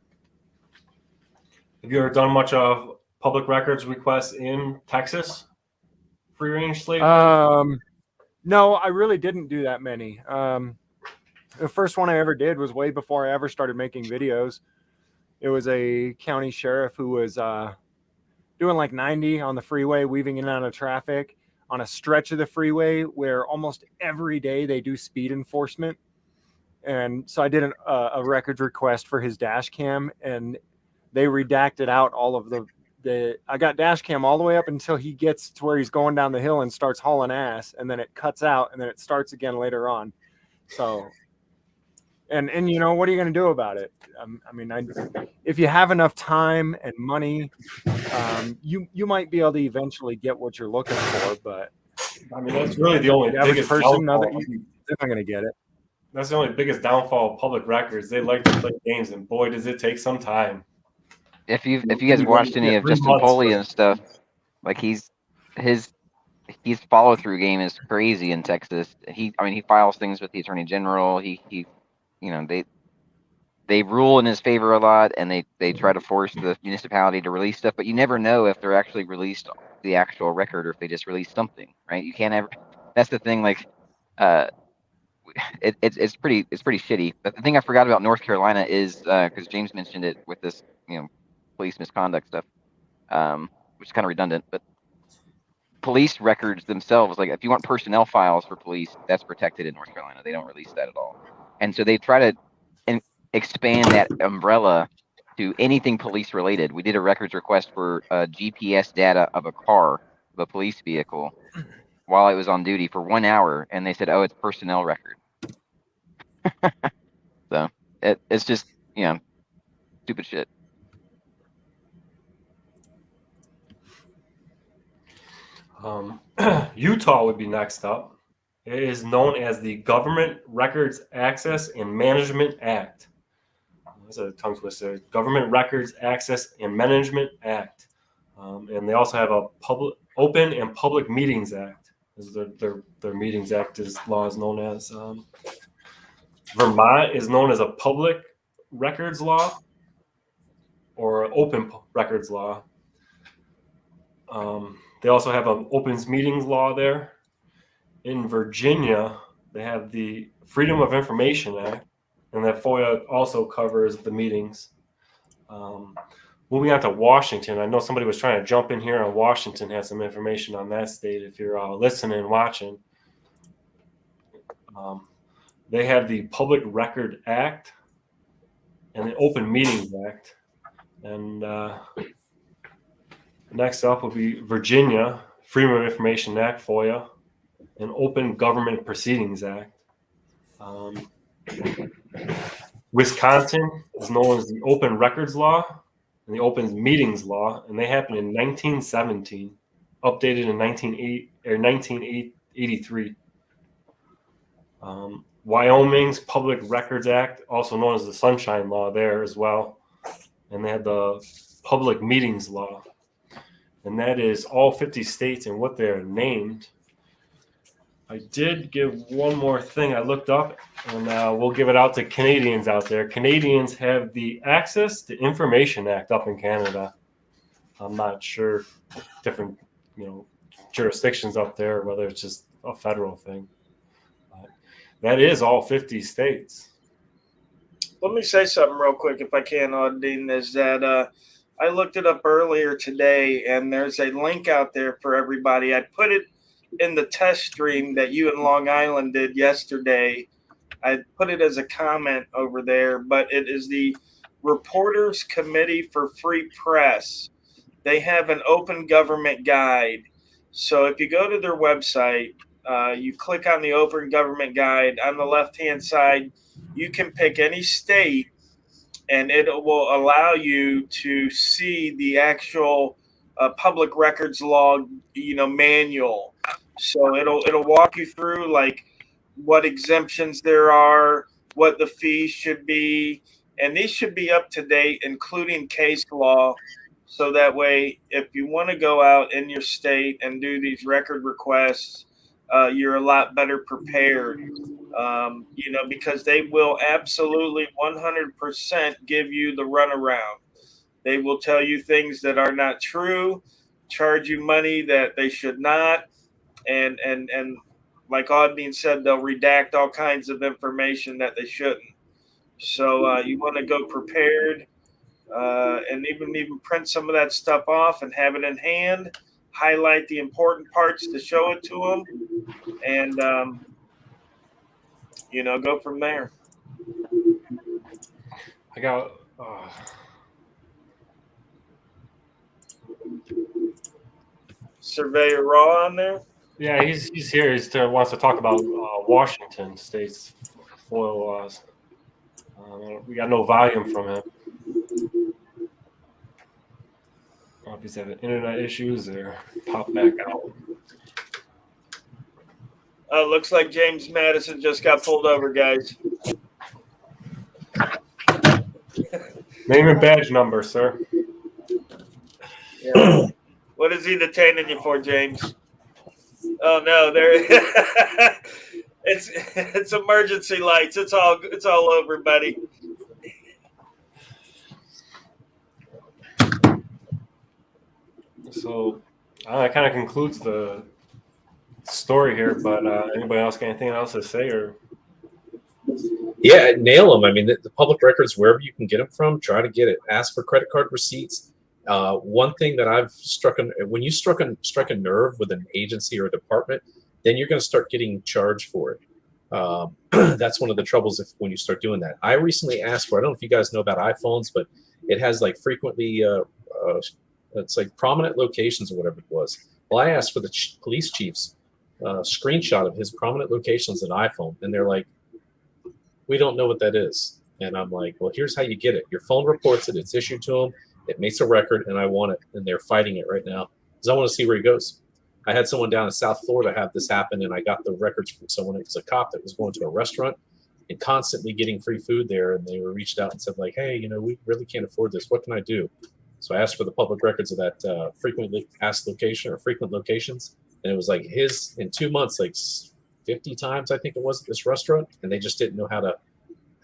Have you ever done much of public records requests in Texas? Free range slave? No, I really didn't do that many. The first one I ever did was way before I ever started making videos. It was a county sheriff who was doing like 90 on the freeway, weaving in and out of traffic on a stretch of the freeway where almost every day they do speed enforcement. And so I did a records request for his dash cam, and they redacted out all of I got dash cam all the way up until he gets to where he's going down the hill and starts hauling ass, and then it cuts out and then it starts again later on. So, and what are you going to do about it? If you have enough time and money, you might be able to eventually get what you're looking for, but that's really the only biggest person, downfall. they're not going to get it. That's the only biggest downfall of public records. They like to play games, and boy, does it take some time. If you guys watched any of Justin Foley and stuff, like his follow through game is crazy in Texas. He files things with the attorney general. They rule in his favor a lot, and they try to force the municipality to release stuff, but you never know if they're actually released the actual record or if they just release something, right? You can't ever. That's the thing. Like, it's pretty shitty. But the thing I forgot about North Carolina is because James mentioned it with this, police misconduct stuff, which is kind of redundant. But police records themselves, like if you want personnel files for police, that's protected in North Carolina. They don't release that at all, and so they try to expand that umbrella to anything police related. We did a records request for GPS data of a car, of a police vehicle, while I was on duty for 1 hour, and they said, "Oh, it's personnel record." So it's just stupid shit. Utah would be next up. It is known as the Government Records Access and Management Act. That's a tongue twister. Government Records Access and Management Act. And they also have a Open and Public Meetings Act. Their Meetings Act law is known as. Vermont is known as a Public Records Law or Open Records Law. They also have an Opens Meetings Law there. In Virginia, they have the Freedom of Information Act, and that Foia also covers the meetings. Moving on to Washington, I know somebody was trying to jump in here on Washington, has some information on that state if you're listening and watching. They have the Public Record Act and the Open Meetings Act. And next up will be Virginia, Freedom of Information Act, FOIA, and Open Government Proceedings Act. Wisconsin is known as the Open Records Law and the Open Meetings Law, and they happened in 1917, updated in 1983. Wyoming's Public Records Act, also known as the Sunshine Law there as well, and they had the Public Meetings Law. And that is all 50 states and what they're named. I did give one more thing I looked up, and we'll give it out to Canadians out there. Canadians have the Access to Information Act up in Canada. I'm not sure different, jurisdictions up there, whether it's just a federal thing. That is all 50 states. let me say something real quick, if I can, Audine, is that I looked it up earlier today, and there's a link out there for everybody. I put it in the test stream that you in Long Island did yesterday. I put it as a comment over there, but it is the Reporters Committee for Free Press. They have an open government guide. So if you go to their website, you click on the open government guide. On the left-hand side, you can pick any state, and it will allow you to see the actual public records law, manual. So it'll walk you through like what exemptions there are, what the fees should be, and these should be up to date, including case law. So that way, if you want to go out in your state and do these record requests, you're a lot better prepared. Because they will absolutely 100% give you the runaround. They will tell you things that are not true, charge you money that they should not, and like Audine said, they'll redact all kinds of information that they shouldn't. So you want to go prepared, and even print some of that stuff off and have it in hand. Highlight the important parts to show it to them, and go from there. I got Surveyor Raw on there. yeah, he's here. He wants to talk about Washington State's FOIA laws. We got no volume from him. I don't know if he's having internet issues or pop back out. Looks like James Madison just got pulled over, guys. Name and badge number, sir. Yeah. What is he detaining you for, James? Oh no, there. It's emergency lights. It's all over, buddy. So that kind of concludes the story here. But anybody else got anything else to say? Or Yeah, nail them. I mean, the public records, wherever you can get them from, try to get it. Ask for credit card receipts. One thing that I've when you strike a nerve with an agency or a department, then you're going to start getting charged for it. That's one of the troubles when you start doing that. I recently asked for, I don't know if you guys know about iPhones, but it has like frequently, it's like prominent locations or whatever it was. Well, I asked for the police chief's screenshot of his prominent locations on iPhone, and they're like, we don't know what that is. And I'm like, well, here's how you get it. Your phone reports it. It's issued to them. It makes a record, and I want it. And they're fighting it right now because I want to see where he goes. I had someone down in South Florida have this happen, and I got the records from someone. It was a cop that was going to a restaurant and constantly getting free food there. And they were reached out and said, like, hey, we really can't afford this. What can I do? So I asked for the public records of that frequently asked location or frequent locations. And it was like his in 2 months, like 50 times, I think it was, at this restaurant. And they just didn't know how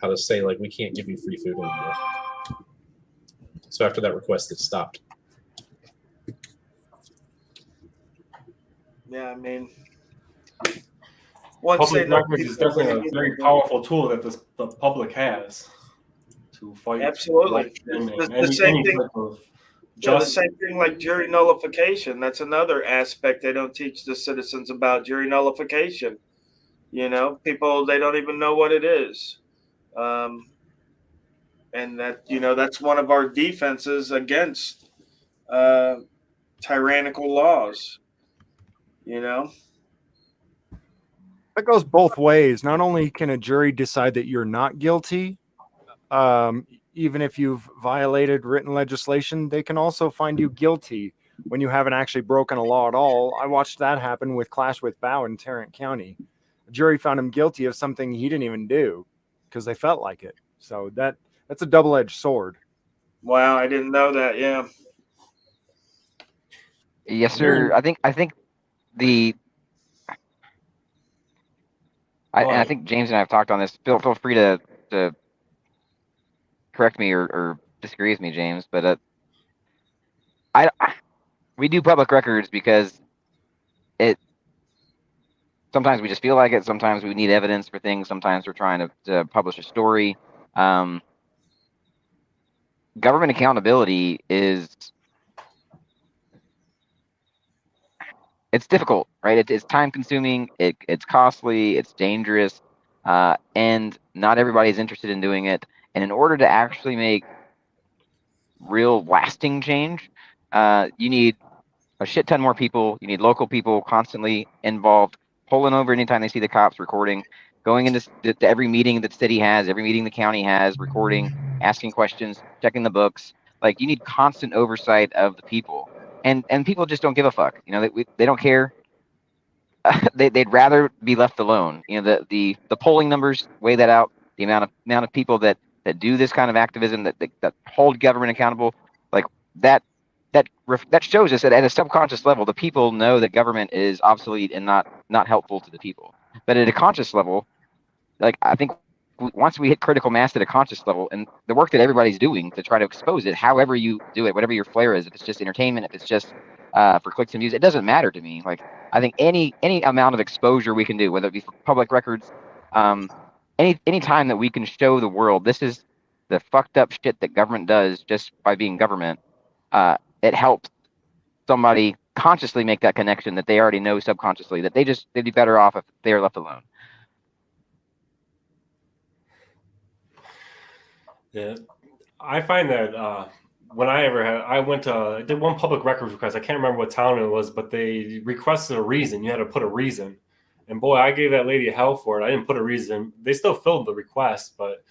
to say, like, we can't give you free food anymore. So after that request, it stopped. Yeah, I mean, public records is definitely a very powerful tool that the public has to fight. Absolutely. The same thing. The same thing like jury nullification. That's another aspect they don't teach the citizens about, jury nullification. People, they don't even know what it is. And that, that's one of our defenses against tyrannical laws. That goes both ways. Not only can a jury decide that you're not guilty, even if you've violated written legislation, they can also find you guilty when you haven't actually broken a law at all. I watched that happen with Clash with Bow in Tarrant County. The jury found him guilty of something he didn't even do because they felt like it. So that's a double-edged sword. Wow, I didn't know that. Yeah. Yes, sir. I think I think James and I have talked on this. Feel free to correct me or disagree with me, James. But we do public records because sometimes we just feel like it. Sometimes we need evidence for things. Sometimes we're trying to publish a story. government accountability it's difficult, right? It's time consuming, it's costly, it's dangerous, and not everybody is interested in doing it. And in order to actually make real lasting change, you need a shit ton more people. You need local people constantly involved, pulling over anytime they see the cops, recording, going into to every meeting that the city has, every meeting the county has, recording, asking questions, checking the books. Like, you need constant oversight of the people, and people just don't give a fuck. You know, they don't care. They'd rather be left alone. You know, the polling numbers weigh that out. The amount of people that do this kind of activism, that hold government accountable, like that shows us that at a subconscious level, the people know that government is obsolete and not helpful to the people. But at a conscious level, like, I think once we hit critical mass at a conscious level, and the work that everybody's doing to try to expose it, however you do it, whatever your flair is, if it's just entertainment, if it's just for clicks and views, it doesn't matter to me. Like, I think any amount of exposure we can do, whether it be for public records, any time that we can show the world this is the fucked up shit that government does just by being government, it helps somebody consciously make that connection that they already know subconsciously, that they'd be better off if they are left alone. Yeah, I find that when I did one public records request. I can't remember what town it was, but they requested a reason. You had to put a reason, and boy, I gave that lady hell for it. I didn't put a reason. They still filled the request, but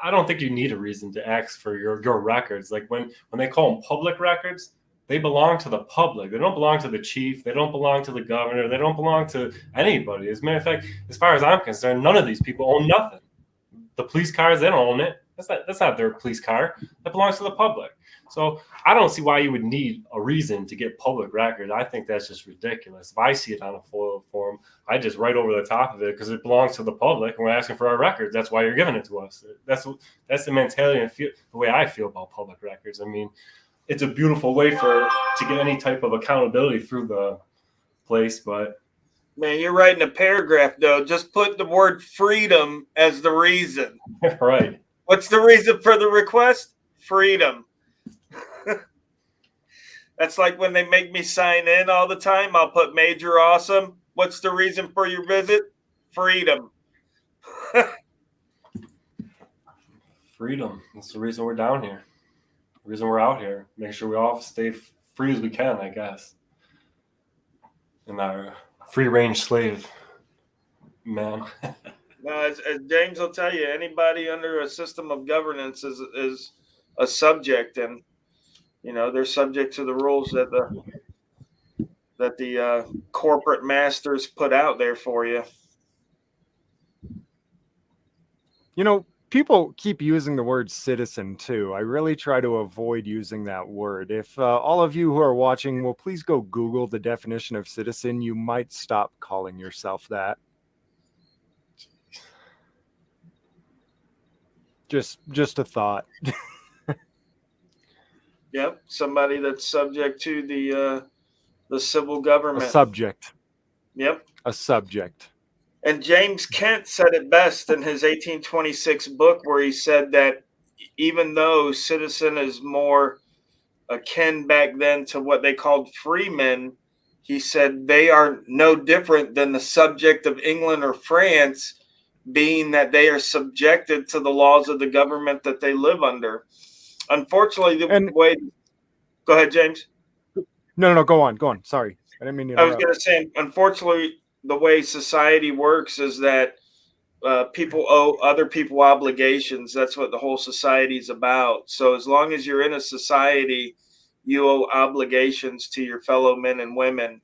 I don't think you need a reason to ask for your records. Like when they call them public records, they belong to the public. They don't belong to the chief. They don't belong to the governor. They don't belong to anybody. As a matter of fact, as far as I'm concerned, none of these people own nothing. The police cars, they don't own it. That's not their police car. That belongs to the public. So I don't see why you would need a reason to get public records. I think that's just ridiculous. If I see it on a FOIA form, I just write over the top of it because it belongs to the public and we're asking for our records. That's why you're giving it to us. That's the mentality and the way I feel about public records. I mean, it's a beautiful way to get any type of accountability through the place, but man, you're writing a paragraph though. Just put the word freedom as the reason. Right. What's the reason for the request? Freedom. That's like when they make me sign in all the time. I'll put Major Awesome. What's the reason for your visit? Freedom. Freedom. That's the reason we're down here. The reason we're out here. Make sure we all stay free as we can, I guess. In our free-range slave, man. No, as James will tell you, anybody under a system of governance is a subject, and you know they're subject to the rules that the corporate masters put out there for you. You know, people keep using the word citizen too. I really try to avoid using that word. If all of you who are watching will please go Google the definition of citizen, you might stop calling yourself that. Just a thought. Yep, somebody that's subject to the civil government. A subject. Yep. A subject. And James Kent said it best in his 1826 book, where he said that even though citizen is more akin back then to what they called freemen, he said they are no different than the subject of England or France, being that they are subjected to the laws of the government that they live under. Unfortunately, go ahead, James. No, go on. Sorry. I didn't mean to interrupt. I was going to say, unfortunately, the way society works is that people owe other people obligations. That's what the whole society is about. So as long as you're in a society, you owe obligations to your fellow men and women.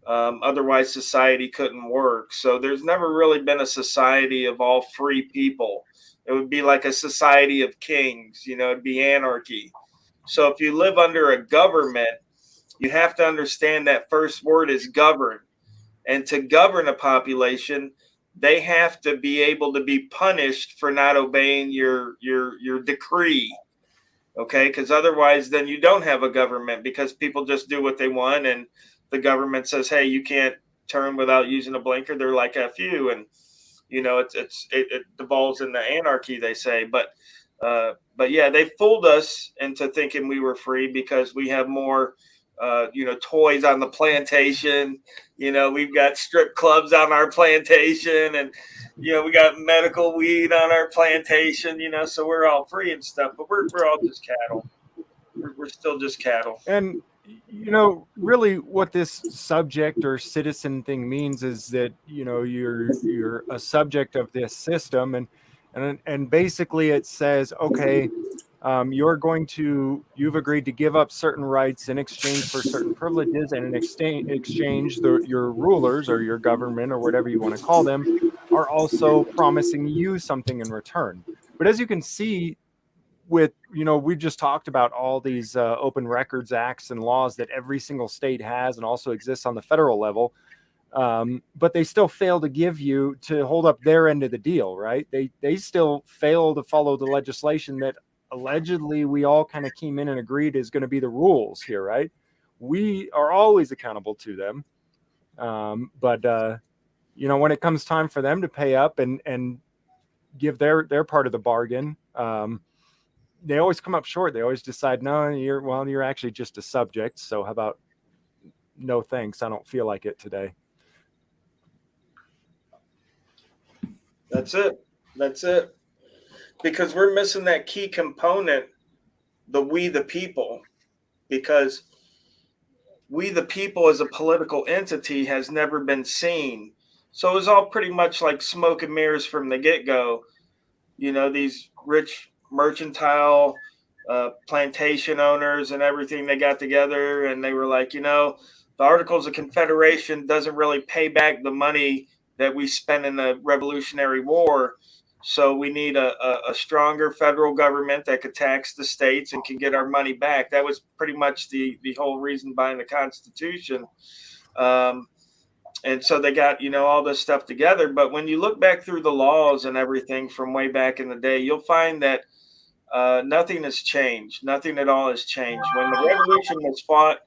Otherwise, society couldn't work. So there's never really been a society of all free people. It would be like a society of kings. You know, it'd be anarchy. So if you live under a government, you have to understand that first word is govern. And to govern a population, they have to be able to be punished for not obeying your decree. Okay, because otherwise then you don't have a government, because people just do what they want, and the government says, hey, you can't turn without using a blinker. They're like, F you. And, you know, it devolves into anarchy, they say. But But yeah, they fooled us into thinking we were free because we have more, toys on the plantation. We've got strip clubs on our plantation, and we got medical weed on our plantation. So we're all free and stuff, but we're all just cattle. We're still just cattle. And really what this subject or citizen thing means is that you're a subject of this system, and basically it says, okay, you've agreed to give up certain rights in exchange for certain privileges, and in exchange your rulers or your government or whatever you want to call them are also promising you something in return. But as you can see, with we just talked about all these open records acts and laws that every single state has and also exists on the federal level, but they still fail to hold up their end of the deal, right? They still fail to follow the legislation that allegedly we all kind of came in and agreed is going to be the rules here, right? We are always accountable to them, but when it comes time for them to pay up and give their part of the bargain, they always come up short. They always decide, no, you're actually just a subject. So how about no thanks? I don't feel like it today. That's it. Because we're missing that key component, we the people, because we the people as a political entity has never been seen. So it was all pretty much like smoke and mirrors from the get-go. These rich mercantile plantation owners and everything, they got together and they were like, the Articles of Confederation doesn't really pay back the money that we spent in the Revolutionary War. So we need a stronger federal government that could tax the states and can get our money back. That was pretty much the whole reason behind the Constitution. And so they got, all this stuff together. But when you look back through the laws and everything from way back in the day, you'll find that nothing has changed. Nothing at all has changed. When the revolution was fought,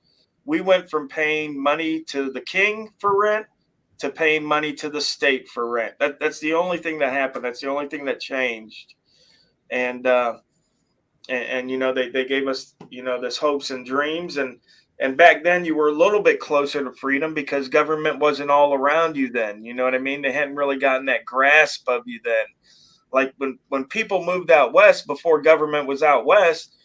we went from paying money to the king for rent to paying money to the state for rent. That's the only thing that happened. That's the only thing that changed. And they gave us, this hopes and dreams. And back then you were a little bit closer to freedom because government wasn't all around you then. You know what I mean? They hadn't really gotten that grasp of you then. Like when people moved out west before government was out west,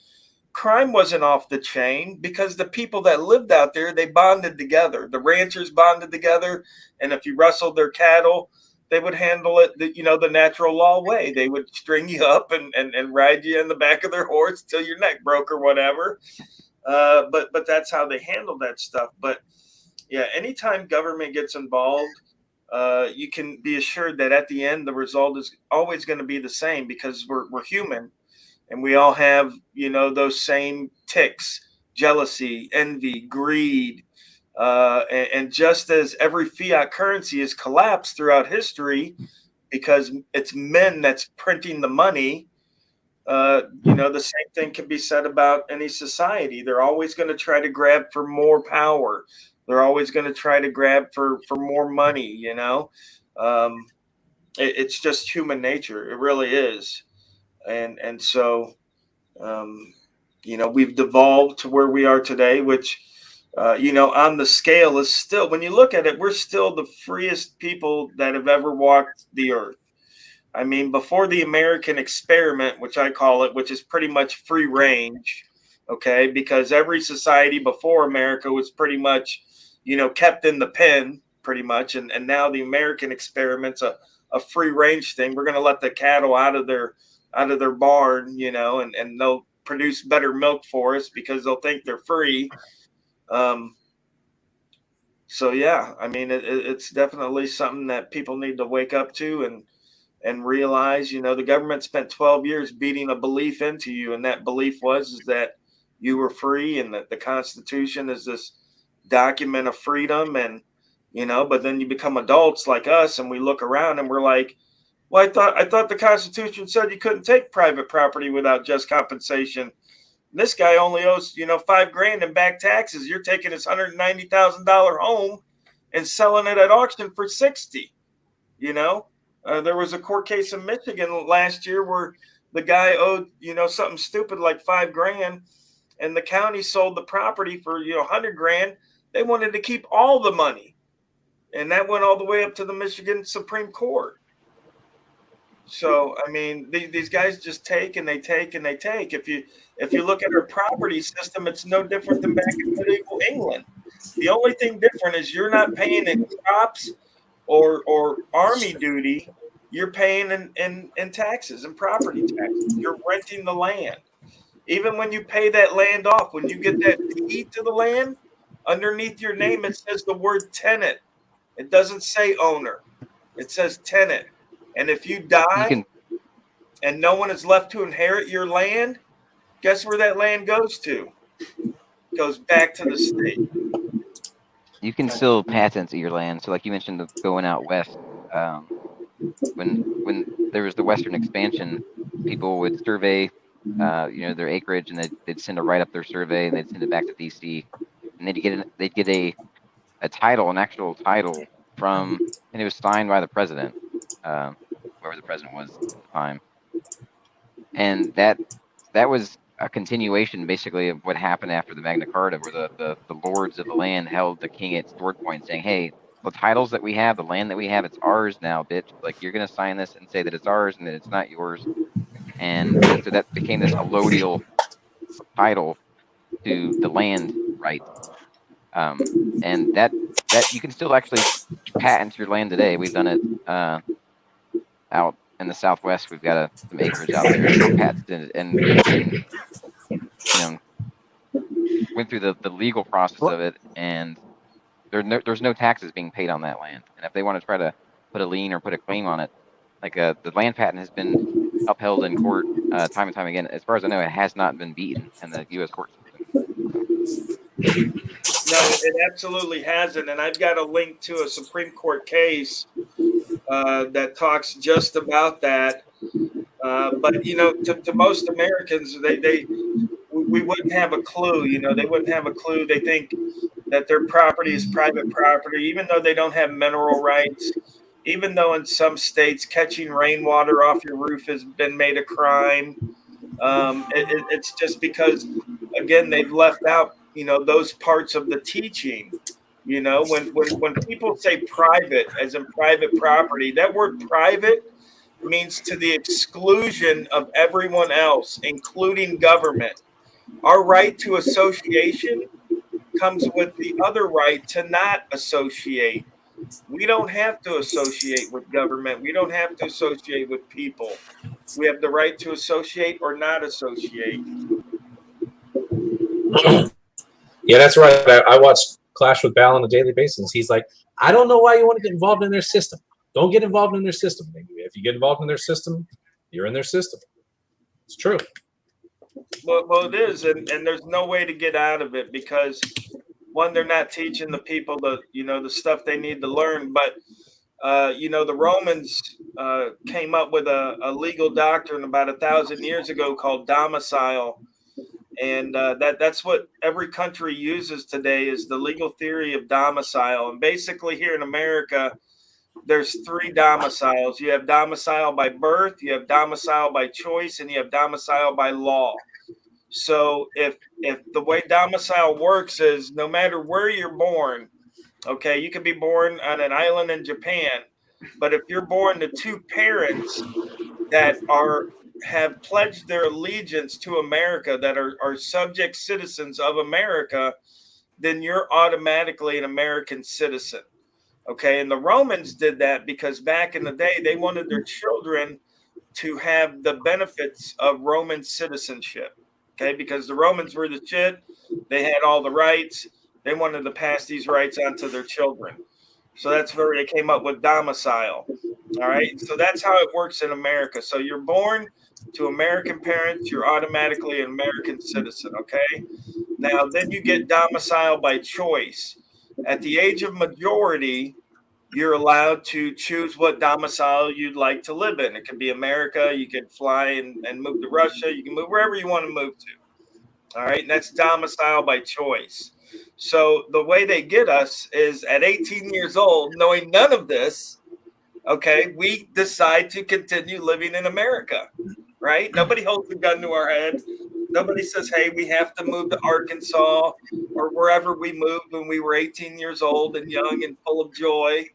crime wasn't off the chain because the people that lived out there, they bonded together. The ranchers bonded together. And if you rustled their cattle, they would handle it, the natural law way. They would string you up and ride you in the back of their horse till your neck broke or whatever. But that's how they handle that stuff. But yeah, anytime government gets involved, you can be assured that at the end, the result is always going to be the same because we're human and we all have, those same ticks, jealousy, envy, greed. And just as every fiat currency has collapsed throughout history because it's men that's printing the money, the same thing can be said about any society. They're always going to try to grab for more power. They're always going to try to grab for more money, it's just human nature. It really is. And so, we've devolved to where we are today, which, on the scale is still, when you look at it, we're still the freest people that have ever walked the earth. I mean, before the American experiment, which I call it, which is pretty much free range, okay, because every society before America was pretty much, kept in the pen pretty much. And now the American experiment's a free range thing. We're going to let the cattle out of their barn, and they'll produce better milk for us because they'll think they're free. So, yeah, I mean, it's definitely something that people need to wake up to and realize, the government spent 12 years beating a belief into you. And that belief is that you were free and that the Constitution is this document of freedom. And, but then you become adults like us and we look around and we're like, well, I thought the Constitution said you couldn't take private property without just compensation. And this guy only owes, $5,000 in back taxes. You're taking his $190,000 home and selling it at auction for $60,000. There was a court case in Michigan last year where the guy owed, something stupid like $5,000, and the county sold the property for, 100 grand. They wanted to keep all the money. And that went all the way up to the Michigan Supreme Court. So, I mean, these guys just take and they take and they take. If you look at our property system, it's no different than back in medieval England. The only thing different is you're not paying in crops or army duty. You're paying in taxes and property taxes. You're renting the land. Even when you pay that land off, when you get that deed to the land, underneath your name, it says the word tenant. It doesn't say owner. It says tenant. And if you die and no one is left to inherit your land, guess where that land goes to? It goes back to the state. You can still patent your land. So like you mentioned, going out west, when there was the Western expansion, people would survey, their acreage, and they'd send a write-up their survey, and they'd send it back to DC, and they'd get a title, an actual title from, and it was signed by the president, whoever the president was at the time, and that was a continuation basically of what happened after the Magna Carta, where the lords of the land held the king at sword point, saying, "Hey, the titles that we have, the land that we have, it's ours now, bitch. Like, you're gonna sign this and say that it's ours and that it's not yours." And so that became this allodial title to the land right. And that you can still actually patent your land today. We've done it out in the Southwest. We've got some acreage out there patented, and went through the legal process of it, and there's no taxes being paid on that land. And if they want to try to put a lien or put a claim on it, like the land patent has been upheld in court time and time again. As far as I know, it has not been beaten in the U.S. court system. No, it absolutely hasn't. And I've got a link to a Supreme Court case that talks just about that. But to most Americans, we wouldn't have a clue. They wouldn't have a clue. They think that their property is private property, even though they don't have mineral rights. Even though in some states catching rainwater off your roof has been made a crime. It's just because, again, they've left out, those parts of the teaching. When people say private, as in private property, that word private means to the exclusion of everyone else, including government. Our right to association comes with the other right to not associate. We don't have to associate with government. We don't have to associate with people. We have the right to associate or not associate. Yeah, that's right. I watch Clash with Bal on a daily basis. He's like, I don't know why you want to get involved in their system. Don't get involved in their system. If you get involved in their system, you're in their system. It's true. Well, it is, and there's no way to get out of it because, one, they're not teaching the people the stuff they need to learn. But the Romans came up with a legal doctrine about 1,000 years ago called domicile, and that's what every country uses today is the legal theory of domicile. And basically, here in America, there's 3 domiciles. You have domicile by birth, you have domicile by choice, and you have domicile by law. So if the way domicile works is no matter where you're born, okay, you can be born on an island in Japan, but if you're born to 2 parents that have pledged their allegiance to America, that are subject citizens of America, then you're automatically an American citizen. Okay, and the Romans did that because back in the day, they wanted their children to have the benefits of Roman citizenship. Okay, because the Romans were the shit. They had all the rights. They wanted to pass these rights on to their children. So that's where they came up with domicile. All right, so that's how it works in America. So you're born to American parents, you're automatically an American citizen. Okay, now then you get domicile by choice. At the age of majority, you're allowed to choose what domicile you'd like to live in. It could be America. You could fly and move to Russia. You can move wherever you want to move to. All right. And that's domicile by choice. So the way they get us is at 18 years old, knowing none of this, okay, we decide to continue living in America. right? Nobody holds a gun to our head. Nobody says, hey, we have to move to Arkansas or wherever we moved when we were 18 years old and young and full of joy.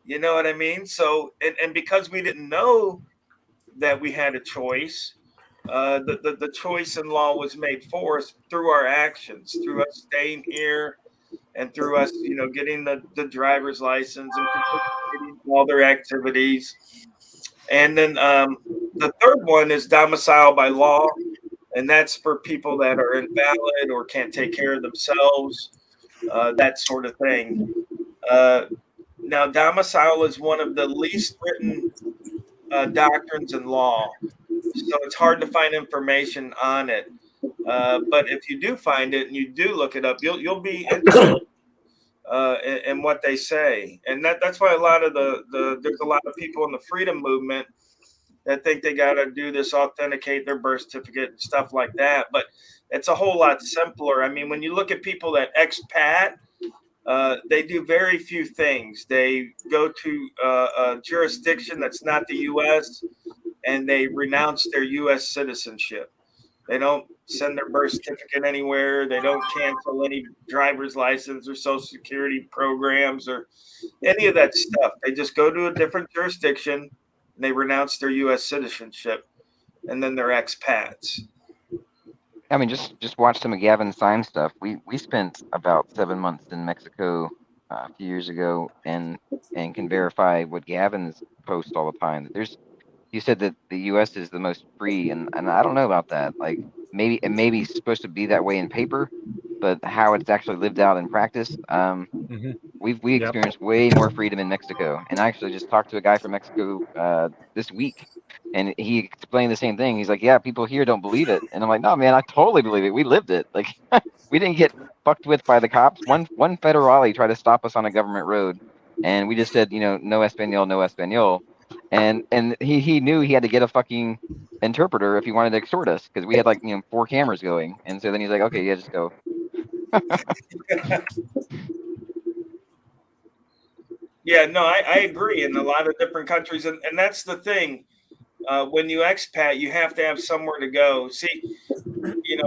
You know what I mean? So, and because we didn't know that we had a choice, the choice in law was made for us through our actions, through us staying here and through us, getting the driver's license and participating in all their activities. And then the third one is domicile by law. And that's for people that are invalid or can't take care of themselves, that sort of thing. Now, domicile is one of the least written doctrines in law. So it's hard to find information on it. But if you do find it and you do look it up, you'll be interested in what they say. And that's why a lot of there's a lot of people in the freedom movement that think they got to do this, authenticate their birth certificate and stuff like that. But it's a whole lot simpler. I mean, when you look at people that expat, they do very few things. They go to a jurisdiction that's not the U.S. and they renounce their U.S. citizenship. They don't send their birth certificate anywhere. They don't cancel any driver's license or social security programs or any of that stuff. They just go to a different jurisdiction. They renounce their U.S. citizenship, and then they're expats. I mean, just watch some of Gavin's sign stuff. We spent about 7 months in Mexico a few years ago, and can verify what Gavin's posts all the time. You said that the U.S. is the most free, and I don't know about that. Like maybe it may be supposed to be that way in paper, but how it's actually lived out in practice, we experienced way more freedom in Mexico. And I actually just talked to a guy from Mexico this week, and he explained the same thing. He's like, yeah, people here don't believe it. And I'm like, no, man, I totally believe it. We lived it. Like we didn't get fucked with by the cops. One federale tried to stop us on a government road, and we just said, no Espanol, no Espanol. And he knew he had to get a fucking interpreter if he wanted to extort us, because we had 4 cameras going. And so then he's like, okay, yeah, just go. Yeah, no, I agree. In a lot of different countries, and that's the thing. When you expat, you have to have somewhere to go. See,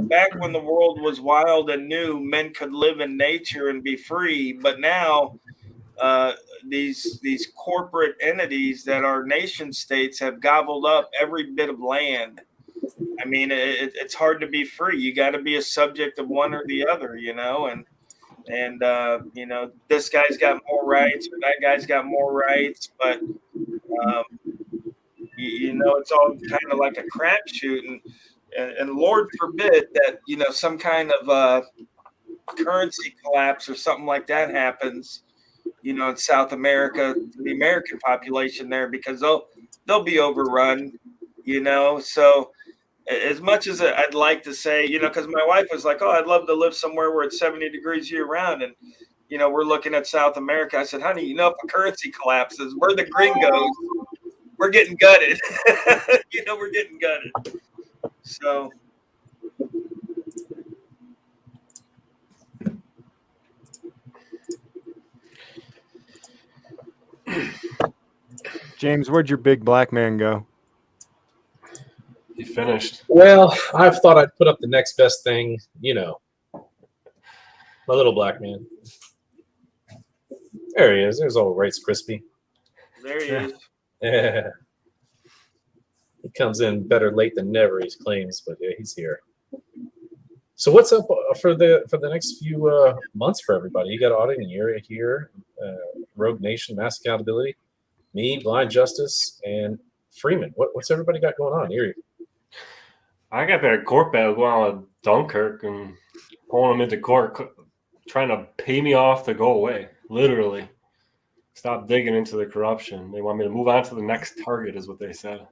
back when the world was wild and new, men could live in nature and be free. But now, these corporate entities that are nation states have gobbled up every bit of land. I mean, it's hard to be free. You got to be a subject of one or the other, and this guy's got more rights or that guy's got more rights, but it's all kind of like a crapshoot, and Lord forbid that some kind of currency collapse or something like that happens, in South America, the American population there, because they'll be overrun, so. As much as I'd like to say, because my wife was like, oh, I'd love to live somewhere where it's 70 degrees year round. And, we're looking at South America. I said, honey, if a currency collapses, we're the gringos. We're getting gutted. We're getting gutted. So. James, where'd your big black man go? He finished. Well, I thought I'd put up the next best thing, my little black man. There he is. There's old Rice Crispy. There he is. Yeah. He comes in better late than never, he claims, but yeah, he's here. So what's up for the next few months for everybody? You got Auditing here, Rogue Nation, Mass Accountability, me, Blind Justice, and Freeman. What's everybody got going on here? I got that court battle going on with Dunkirk and pulling them into court, trying to pay me off to go away. Literally. Stop digging into the corruption. They want me to move on to the next target, is what they said.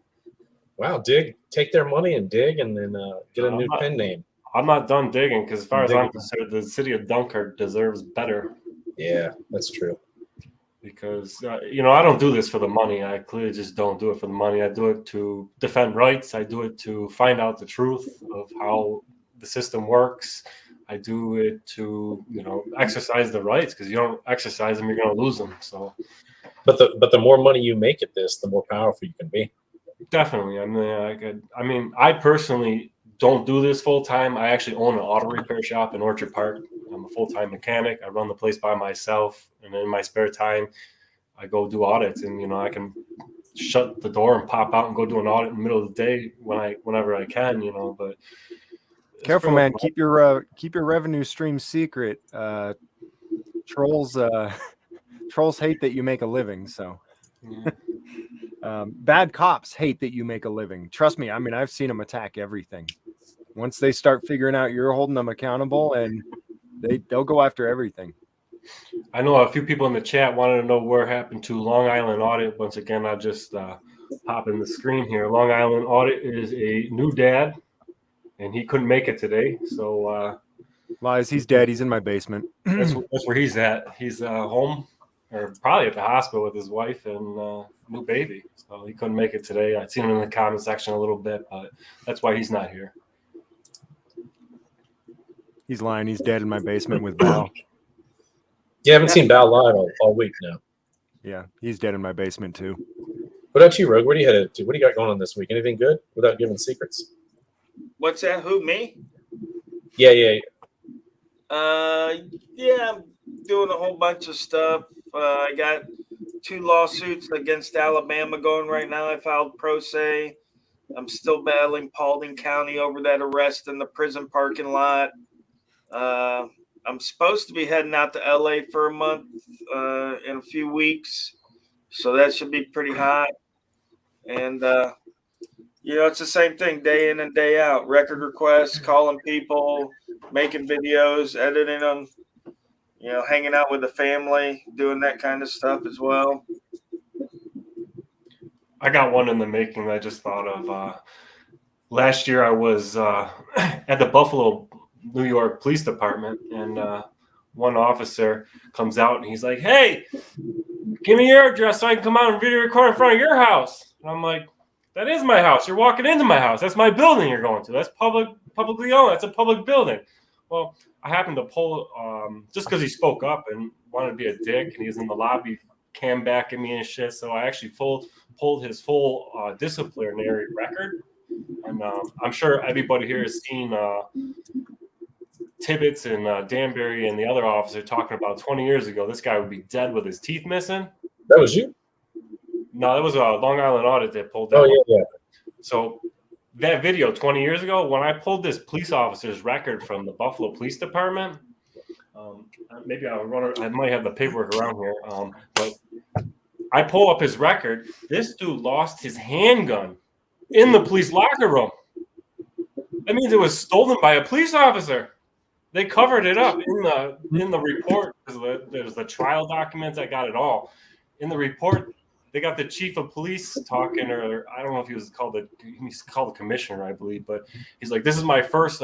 Wow, take their money and dig, and then get a new pen name. I'm not done digging, because as far as I'm concerned, the city of Dunkirk deserves better. Yeah, that's true. Because, I don't do this for the money. I clearly just don't do it for the money. I do it to defend rights. I do it to find out the truth of how the system works. I do it to, exercise the rights, because you don't exercise them, you're going to lose them. So, but the more money you make at this, the more powerful you can be. Definitely. I mean, I personally don't do this full time. I actually own an auto repair shop in Orchard Park. I'm a full-time mechanic. I run the place by myself, and in my spare time, I go do audits. And I can shut the door and pop out and go do an audit in the middle of the day whenever I can. But Careful, man. Keep your revenue stream secret. Trolls hate that you make a living. So bad cops hate that you make a living. Trust me. I mean, I've seen them attack everything. Once they start figuring out you're holding them accountable, and they'll go after everything. I know a few people in the chat wanted to know where happened to Long Island Audit. Once again, I'll just pop in the screen here. Long Island Audit is a new dad, and he couldn't make it today. So lies. He's dead. He's in my basement. that's where he's at. He's home, or probably at the hospital with his wife and new baby. So he couldn't make it today. I've seen him in the comment section a little bit, but that's why he's not here. He's lying. He's dead in my basement with Val. You haven't seen Val live all week now. Yeah, he's dead in my basement too. What about you, Rogue? Where do you headed to? What do you got going on this week? Anything good without giving secrets? What's that? Who, me? Yeah. Yeah, I'm doing a whole bunch of stuff. I got 2 lawsuits against Alabama going right now. I filed pro se. I'm still battling Paulding County over that arrest in the prison parking lot. I'm supposed to be heading out to LA for a month in a few weeks, so that should be pretty hot. And it's the same thing day in and day out. Record requests, calling people, making videos, editing them, hanging out with the family, doing that kind of stuff as well. I got one in the making that I just thought of. Last year I was at the Buffalo, New York Police Department, and one officer comes out and he's like, "Hey, give me your address so I can come out and video record in front of your house." And I'm like, "That is my house. You're walking into my house. That's my building you're going to. That's publicly owned. That's a public building." Well, I happened to pull, just because he spoke up and wanted to be a dick, and he was in the lobby cam back at me and shit. So I actually pulled his full disciplinary record. And I'm sure everybody here has seen Tibbetts and Danbury and the other officer talking about 20 years ago. This guy would be dead with his teeth missing. That was you? No, that was a Long Island Audit that pulled that. Oh, yeah. So that video 20 years ago, when I pulled this police officer's record from the Buffalo Police Department, maybe I might have the paperwork around here, but I pull up his record. This dude lost his handgun in the police locker room. That means it was stolen by a police officer. They covered it up in the report. There's the trial documents. I got it all in the report. They got the chief of police talking, or I don't know if he's called the commissioner, I believe, but he's like, "This is my first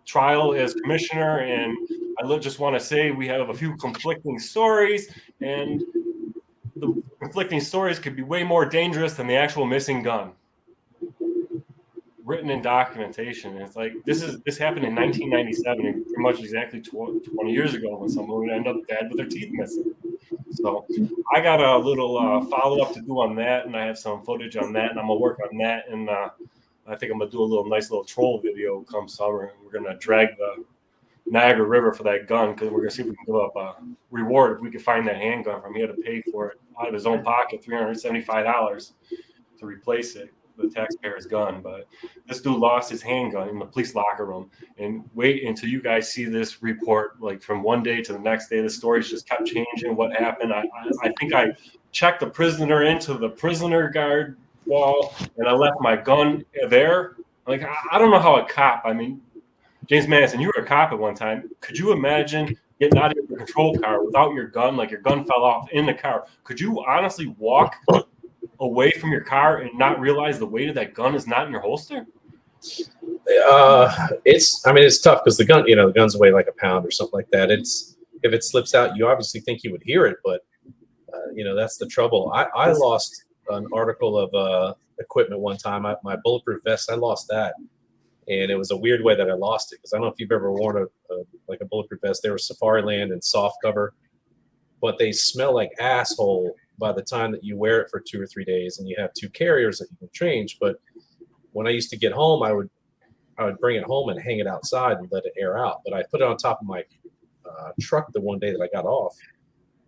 trial as commissioner, and I just want to say we have a few conflicting stories, and the conflicting stories could be way more dangerous than the actual missing gun." Written in documentation. It's like this happened in 1997, and pretty much exactly 20 years ago, when someone would end up dead with their teeth missing. So I got a little follow up to do on that, and I have some footage on that, and I'm gonna work on that, and I think I'm gonna do a nice little troll video come summer. We're gonna drag the Niagara River for that gun, because we're gonna see if we can give up a reward if we can find that handgun from him. He had to pay for it out of his own pocket, $375 to replace it, the taxpayer's gun. But this dude lost his handgun in the police locker room. And wait until you guys see this report, like from one day to the next day. The stories just kept changing. What happened? I think I checked the prisoner into the prisoner guard wall, and I left my gun there. Like, I don't know how a cop, I mean, James Madison, you were a cop at one time. Could you imagine getting out of your patrol car without your gun? Like, your gun fell off in the car. Could you honestly walk away from your car and not realize the weight of that gun is not in your holster? It's tough, because the gun, the guns weigh like a pound or something like that. If it slips out, you obviously think you would hear it, but that's the trouble. I lost an article of equipment one time. My bulletproof vest, I lost that, and it was a weird way that I lost it, because I don't know if you've ever worn a bulletproof vest. They were Safari Land and soft cover, but they smell like asshole by the time that you wear it for 2 or 3 days, and you have 2 carriers that you can change. But when I used to get home, I would bring it home and hang it outside and let it air out. But I put it on top of my truck the one day that I got off,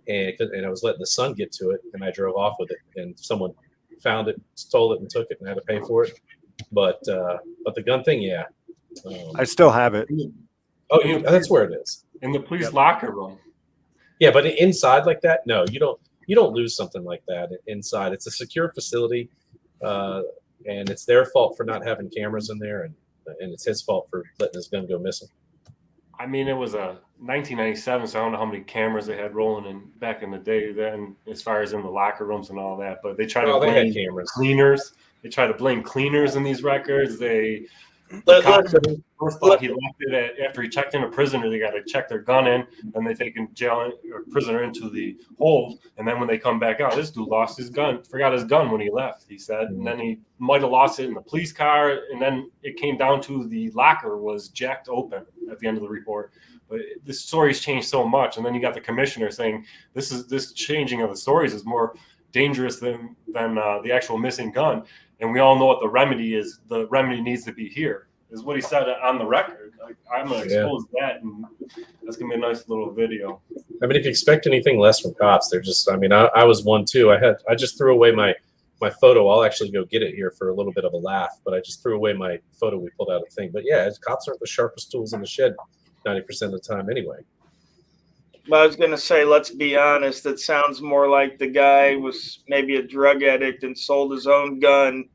and I was letting the sun get to it, and I drove off with it, and someone found it, stole it, and took it, and I had to pay for it. But the gun thing, yeah. I still have it. Oh, that's where it is. In the police locker room. Yeah, but inside like that, no, you don't lose something like that inside. It's a secure facility, and it's their fault for not having cameras in there, and it's his fault for letting his gun go missing. I mean, it was a 1997, so I don't know how many cameras they had rolling in back in the day then, as far as in the locker rooms and all that. But they try to blame cleaners. They try to blame cleaners in these records. First thought he left it after he checked in a prisoner. They got to check their gun in, and they take a prisoner into the hold. And then when they come back out, this dude lost his gun, forgot his gun when he left, he said. And then he might have lost it in the police car. And then it came down to the locker was jacked open at the end of the report. But the stories changed so much. And then you got the commissioner saying this changing of the stories is more dangerous than the actual missing gun. And we all know what the remedy is. The remedy needs to be here, is what he said on the record. I'm going to expose that, and that's going to be a nice little video. I mean, if you expect anything less from cops, they're just, I mean, I was one too. I just threw away my photo. I'll actually go get it here for a little bit of a laugh, but I just threw away my photo we pulled out of the thing. But yeah, cops aren't the sharpest tools in the shed 90% of the time anyway. Well, I was going to say, let's be honest. It sounds more like the guy was maybe a drug addict and sold his own gun.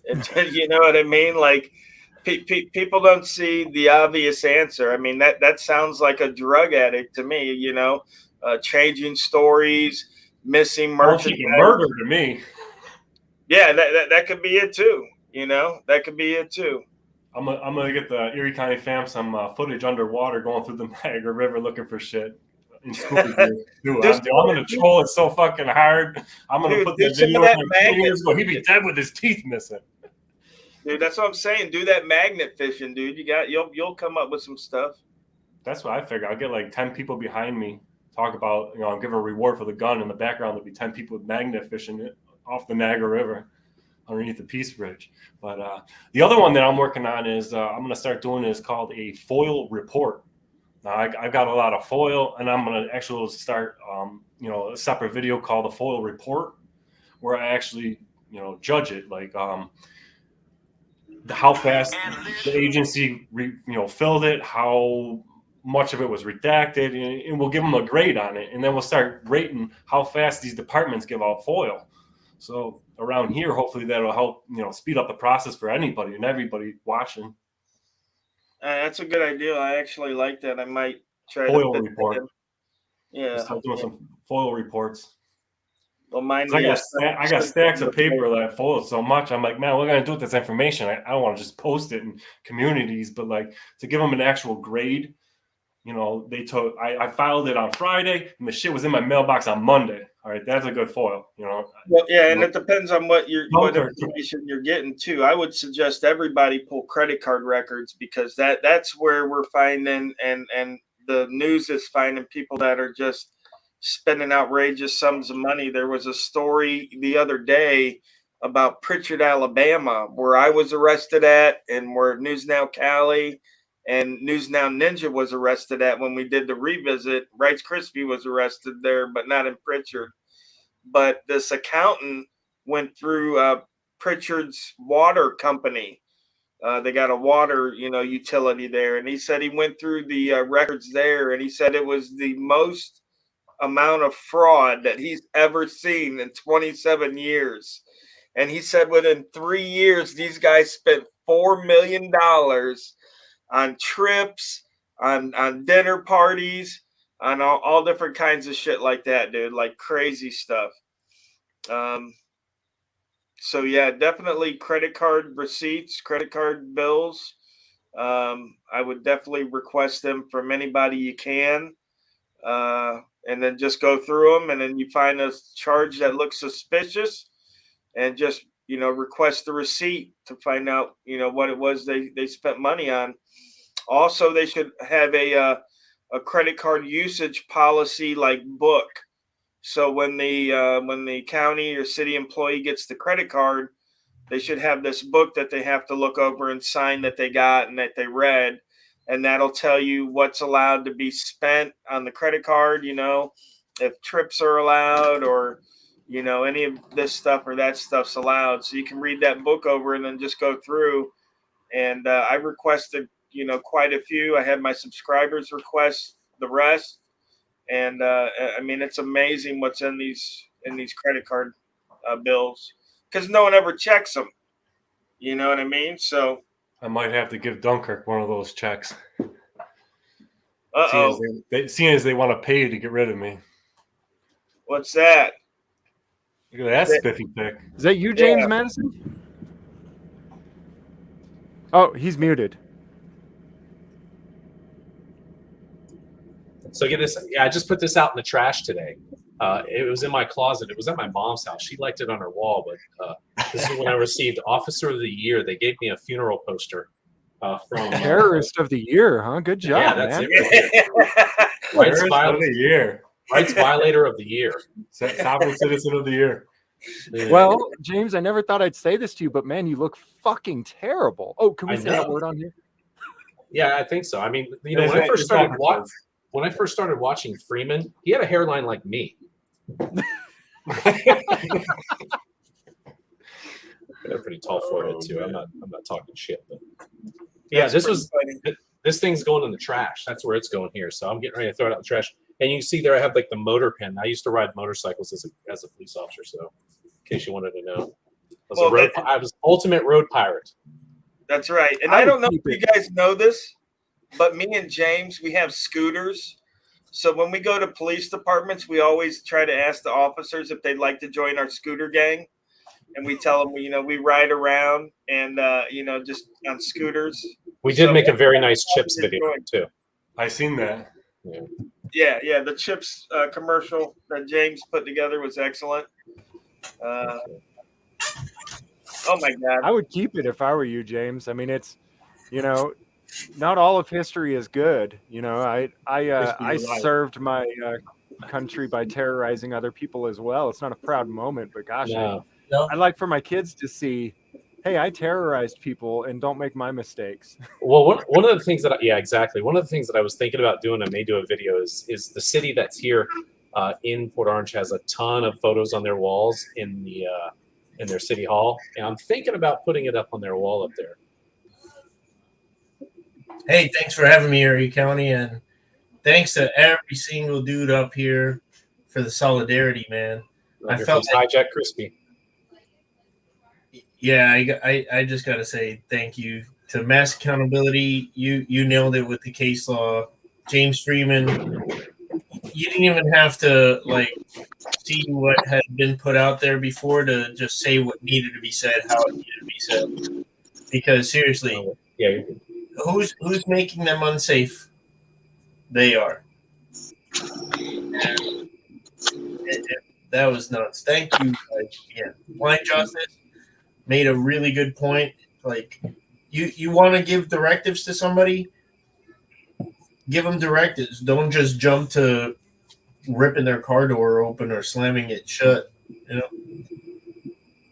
You know what I mean? Like, people don't see the obvious answer. I mean, that sounds like a drug addict to me, you know, changing stories, missing merchandise. Murder to me. Yeah, that could be it too. You know, that could be it too. I'm gonna get the Erie County fam some footage underwater going through the Niagara River looking for shit. I'm gonna troll it so fucking hard. I'm gonna put the video in my fingers. He'd be dead with his teeth missing. Dude, that's what I'm saying. Do that magnet fishing, dude. You'll come up with some stuff. That's what I figure. I'll get like 10 people behind me talk about, you know, I'll give a reward for the gun. In the background, there'll be 10 people with magnet fishing it off the Niagara River underneath the Peace Bridge. But the other one that I'm working on is I'm going to start doing is called a FOIL report. Now, I've got a lot of FOIL, and I'm going to actually start, a separate video called the FOIL report, where I actually, judge it, like how fast the agency, filled it, how much of it was redacted, and we'll give them a grade on it, and then we'll start rating how fast these departments give out FOIL. So around here, hopefully that'll help, speed up the process for anybody and everybody watching. That's a good idea. I actually like that. I might try FOIL to report. Yeah, start doing some FOIL reports. Well, mine. I got stacks of paper that FOIL so much. I'm like, man, what are we gonna do with this information? I don't want to just post it in communities, but like to give them an actual grade. I filed it on Friday, and the shit was in my mailbox on Monday. All right, that's a good FOIL. Well, yeah, and it depends on what information you're getting too. I would suggest everybody pull credit card records, because that's where we're finding and the news is finding people that are just spending outrageous sums of money. There was a story the other day about Pritchard, Alabama, where I was arrested at, and where News Now Cali and News Now Ninja was arrested at when we did the revisit. Rice Krispie was arrested there, but not in Pritchard. But this accountant went through Pritchard's water company. They got a water, utility there. And he said he went through the records there, and he said it was the most amount of fraud that he's ever seen in 27 years. And he said within 3 years, these guys spent $4 million on trips, on dinner parties, on all different kinds of shit like that, dude, like crazy stuff. So yeah, definitely credit card receipts, credit card bills. I would definitely request them from anybody you can. And then just go through them, and then you find a charge that looks suspicious, and just, request the receipt to find out, what it was they spent money on. Also, they should have a credit card usage policy like book. So when the county or city employee gets the credit card, they should have this book that they have to look over and sign that they got and that they read, and that'll tell you what's allowed to be spent on the credit card. If trips are allowed, or any of this stuff or that stuff's allowed. So you can read that book over and then just go through. And I requested quite a few. I had my subscribers request the rest, and I mean, it's amazing what's in these credit card bills, because no one ever checks them. You know what I mean? So I might have to give Dunkirk one of those checks. uh-oh. Seeing as they want to pay to get rid of me. What's that? Look at that spiffy pick. Is that you, James Madison? Oh, he's muted. So get this. Yeah, I just put this out in the trash today. It was in my closet. It was at my mom's house. She liked it on her wall, but this is when I received Officer of the Year. They gave me a funeral poster from Terrorist of the Year, huh? Good job, yeah, that's man. it. Rights Terrorist of the Year. Rights Violator of the Year. Sovereign Citizen of the Year. Well, James, I never thought I'd say this to you, but man, you look fucking terrible. Oh, can we I say that know. word on here? Yeah, I think so. I mean, when I first started watching Freeman, he had a hairline like me. Got a pretty tall forehead too. I'm not talking shit, but yeah, this thing's going in the trash. That's where it's going here. So I'm getting ready to throw it out in the trash. And you can see there, I have like the motor pen. I used to ride motorcycles as a police officer. So in case you wanted to know, I was ultimate road pirate. That's right. And I don't know if you guys know this, but me and James, we have scooters. So when we go to police departments, we always try to ask the officers if they'd like to join our scooter gang. And we tell them, we ride around and, just on scooters. We did make a very nice Chips video too. I seen that. Yeah. The Chips commercial that James put together was excellent. Oh my God. I would keep it if I were you, James. I mean, it's, not all of history is good. I served my country by terrorizing other people as well. It's not a proud moment, but gosh, I'd like for my kids to see, hey, I terrorized people and don't make my mistakes. Well, one of the things exactly. One of the things that I was thinking about doing, I may do a video, is the city that's here in Port Orange has a ton of photos on their walls in their city hall, and I'm thinking about putting it up on their wall up there. Hey, thanks for having me, Erie County, and thanks to every single dude up here for the solidarity, man. I felt hijack crispy. Yeah, I just got to say thank you to Mass Accountability. You nailed it with the case law. James Freeman, you didn't even have to see what had been put out there before to just say what needed to be said, how it needed to be said. Because seriously, who's making them unsafe? They are. That was nuts. Thank you. Blind Justice made a really good point. You want to give directives to somebody, give them directives. Don't just jump to ripping their car door open or slamming it shut.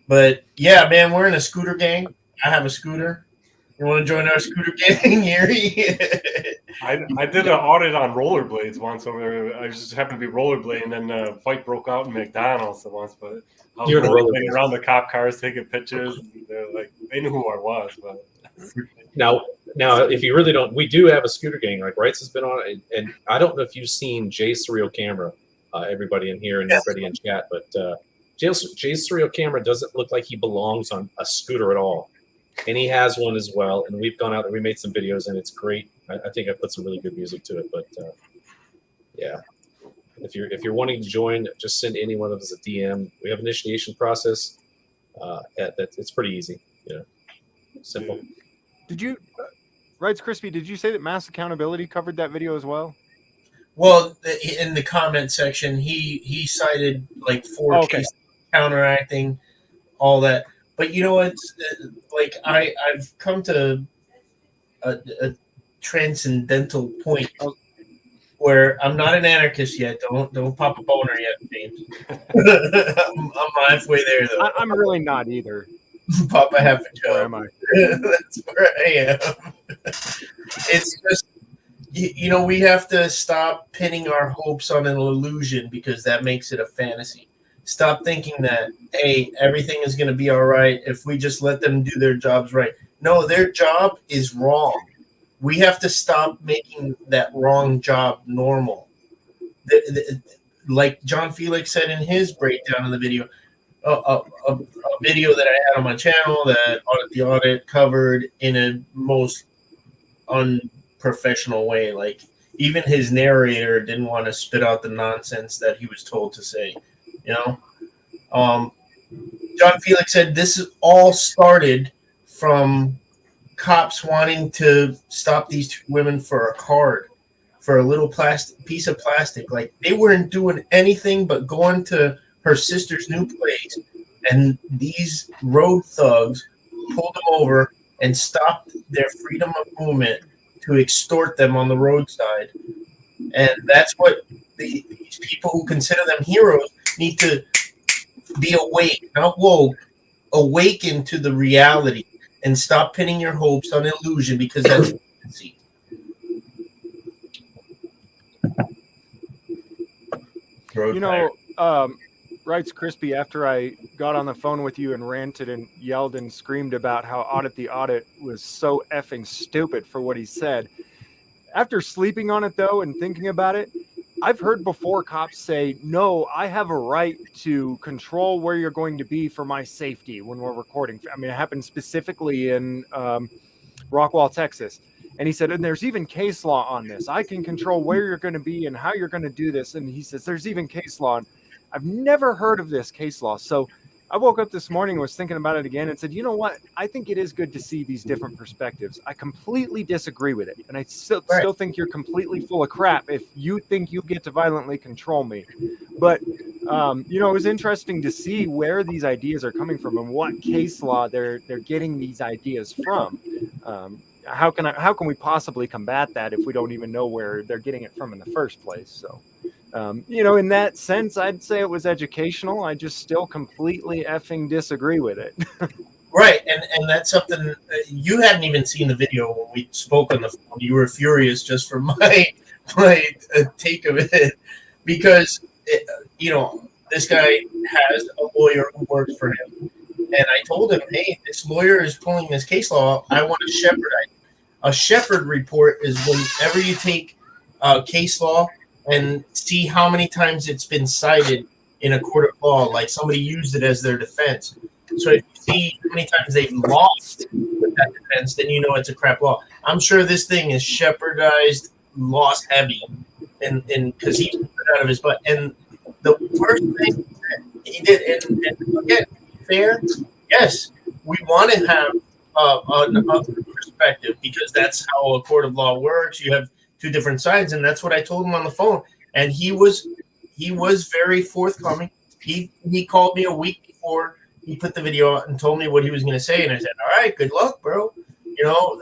But yeah, man, we're in a scooter gang. I have a scooter. You want to join our scooter gang, Erie? I did an audit on rollerblades once over there. I just happened to be rollerblading, and then a fight broke out in McDonald's once. But I was rollerblading around the cop cars, taking pictures. They knew who I was. But now, if you really don't, we do have a scooter gang. Like Rights has been on it, and I don't know if you've seen Jay's Surreal Camera. Everybody in here and everybody in chat, but Jay's Surreal Camera doesn't look like he belongs on a scooter at all. And he has one as well. And we've gone out and we made some videos, and it's great. I think I put some really good music to it. But yeah, if you're wanting to join, just send any one of us a DM. We have an initiation process. It's pretty easy. Simple. Did you, Rights Crispy? Did you say that Mass Accountability covered that video as well? Well, in the comment section, he cited 4 cases counteracting all that. But you know what? I've come to a transcendental point. where I'm not an anarchist yet. Don't pop a boner yet, James. I'm halfway there though. I'm really not either. Pop a half a Where job. am I? That's where I am. It's just, you know, we have to stop pinning our hopes on an illusion because that makes it a fantasy. Stop thinking that, hey, everything is going to be all right if we just let them do their jobs right. No, their job is wrong. We have to stop making that wrong job normal. Like John Felix said in his breakdown in the video, a video that I had on my channel that Audit covered in a most unprofessional way. Like, even his narrator didn't want to spit out the nonsense that he was told to say. You know, John Felix said this all started from cops wanting to stop these two women for a card, for a little piece of plastic. Like, they weren't doing anything but going to her sister's new place, and these road thugs pulled them over and stopped their freedom of movement to extort them on the roadside. And that's what these people who consider them heroes need to be awake, not woke, awaken to the reality and stop pinning your hopes on illusion, because that's fantasy. You know, writes Crispy, after I got on the phone with you and ranted and yelled and screamed about how Audit was so effing stupid for what he said. After sleeping on it, though, and thinking about it, I've heard before cops say, no, I have a right to control where you're going to be for my safety when we're recording. I mean, it happened specifically in Rockwall, Texas. And he said, and there's even case law on this. I can control where you're going to be and how you're going to do this. And he says, there's even case law. I've never heard of this case law. So I woke up this morning and was thinking about it again and said, you know what? I think it is good to see these different perspectives. I completely disagree with it. And I still think you're completely full of crap if you think you get to violently control me. But, you know, it was interesting to see where these ideas are coming from and what case law they're getting these ideas from. How can we possibly combat that if we don't even know where they're getting it from in the first place? So, you know, in that sense, I'd say it was educational. I just still completely effing disagree with it. Right, and that's something you hadn't even seen the video when we spoke on the phone. You were furious just for my take of it, because you know, this guy has a lawyer who works for him, and I told him, hey, this lawyer is pulling this case law. I want a shepherd. A shepherd report is whenever you take case law and see how many times it's been cited in a court of law, like somebody used it as their defense. So if you see how many times they've lost with that defense, then you know it's a crap law. I'm sure this thing is shepherdized, loss heavy, and because he put it out of his butt. And the worst thing that he did, and again, fair, yes, we want to have another perspective, because that's how a court of law works. You have two different sides, and that's what I told him on the phone. And he was very forthcoming. He called me a week before he put the video out and told me what he was going to say, and I said, all right, good luck, bro. You know,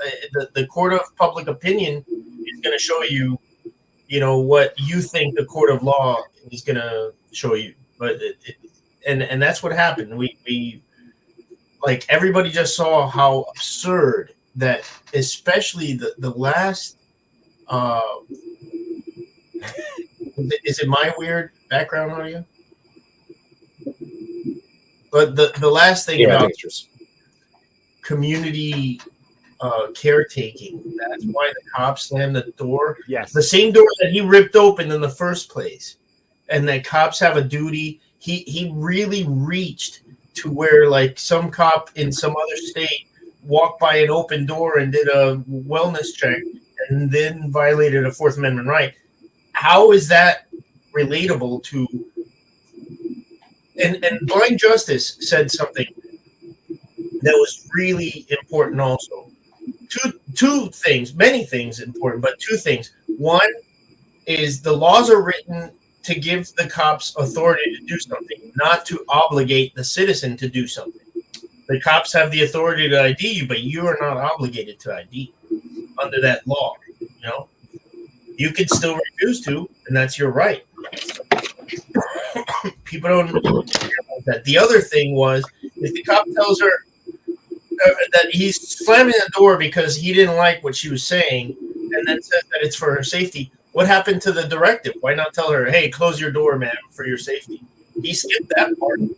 the court of public opinion is going to show you, you know, what you think the court of law is going to show you. But and that's what happened. We like, everybody just saw how absurd that, especially the last. Is it my weird background audio? But the last thing about community caretaking, that's why the cops slammed the door. Yes. The same door that he ripped open in the first place. And that cops have a duty. He really reached to where, like, some cop in some other state walked by an open door and did a wellness check and then violated a Fourth Amendment right. How is that relatable to? And Blind Justice said something that was really important also. Two things, many things important, but two things. One is the laws are written to give the cops authority to do something, not to obligate the citizen to do something. The cops have the authority to ID you, but you are not obligated to ID under that law, you know? You could still refuse to, and that's your right. People don't realize that. The other thing was, if the cop tells her that he's slamming the door because he didn't like what she was saying, and then says that it's for her safety, what happened to the directive? Why not tell her, hey, close your door, man, for your safety? He skipped that part. You